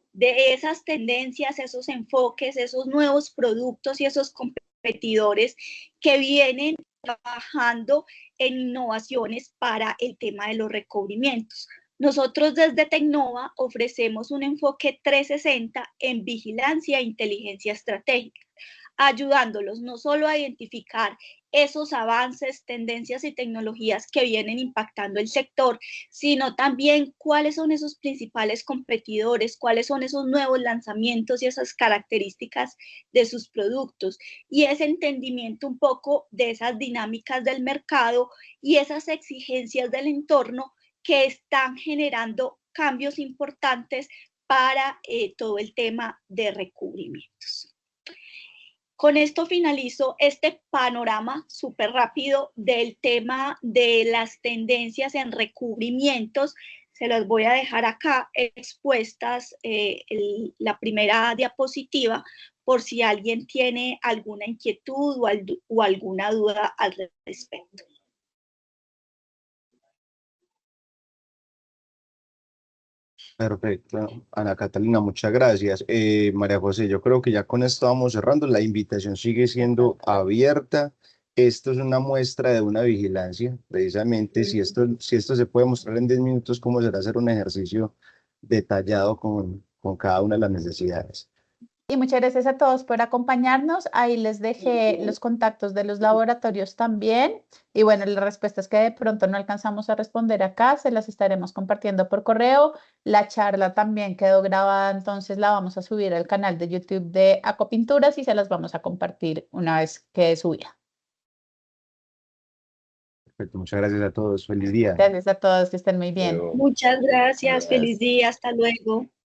esas tendencias, esos enfoques, esos nuevos productos y esos competidores que vienen trabajando en innovaciones para el tema de los recubrimientos. Nosotros desde Tecnova ofrecemos un enfoque 360 en vigilancia e inteligencia estratégica, ayudándolos no solo a identificar esos avances, tendencias y tecnologías que vienen impactando el sector, sino también cuáles son esos principales competidores, cuáles son esos nuevos lanzamientos y esas características de sus productos, y ese entendimiento un poco de esas dinámicas del mercado y esas exigencias del entorno que están generando cambios importantes para todo el tema de recubrimientos. Con esto finalizo este panorama súper rápido del tema de las tendencias en recubrimientos. Se las voy a dejar acá expuestas la primera diapositiva por si alguien tiene alguna inquietud o alguna duda al respecto. Perfecto, Ana Catalina, muchas gracias. María José, yo creo que ya con esto vamos cerrando. La invitación sigue siendo abierta. Esto es una muestra de una vigilancia. Precisamente, si esto se puede mostrar en 10 minutos, ¿cómo será hacer un ejercicio detallado con cada una de las necesidades? Y muchas gracias a todos por acompañarnos. Ahí les dejé los contactos de los laboratorios también. Y bueno, las respuestas que de pronto no alcanzamos a responder acá, se las estaremos compartiendo por correo. La charla también quedó grabada, entonces la vamos a subir al canal de YouTube de Acopinturas y se las vamos a compartir una vez quede subida. Perfecto, muchas gracias a todos. Feliz día. Gracias a todos, que estén muy bien. Pero- Muchas gracias, Gracias. feliz día, hasta luego.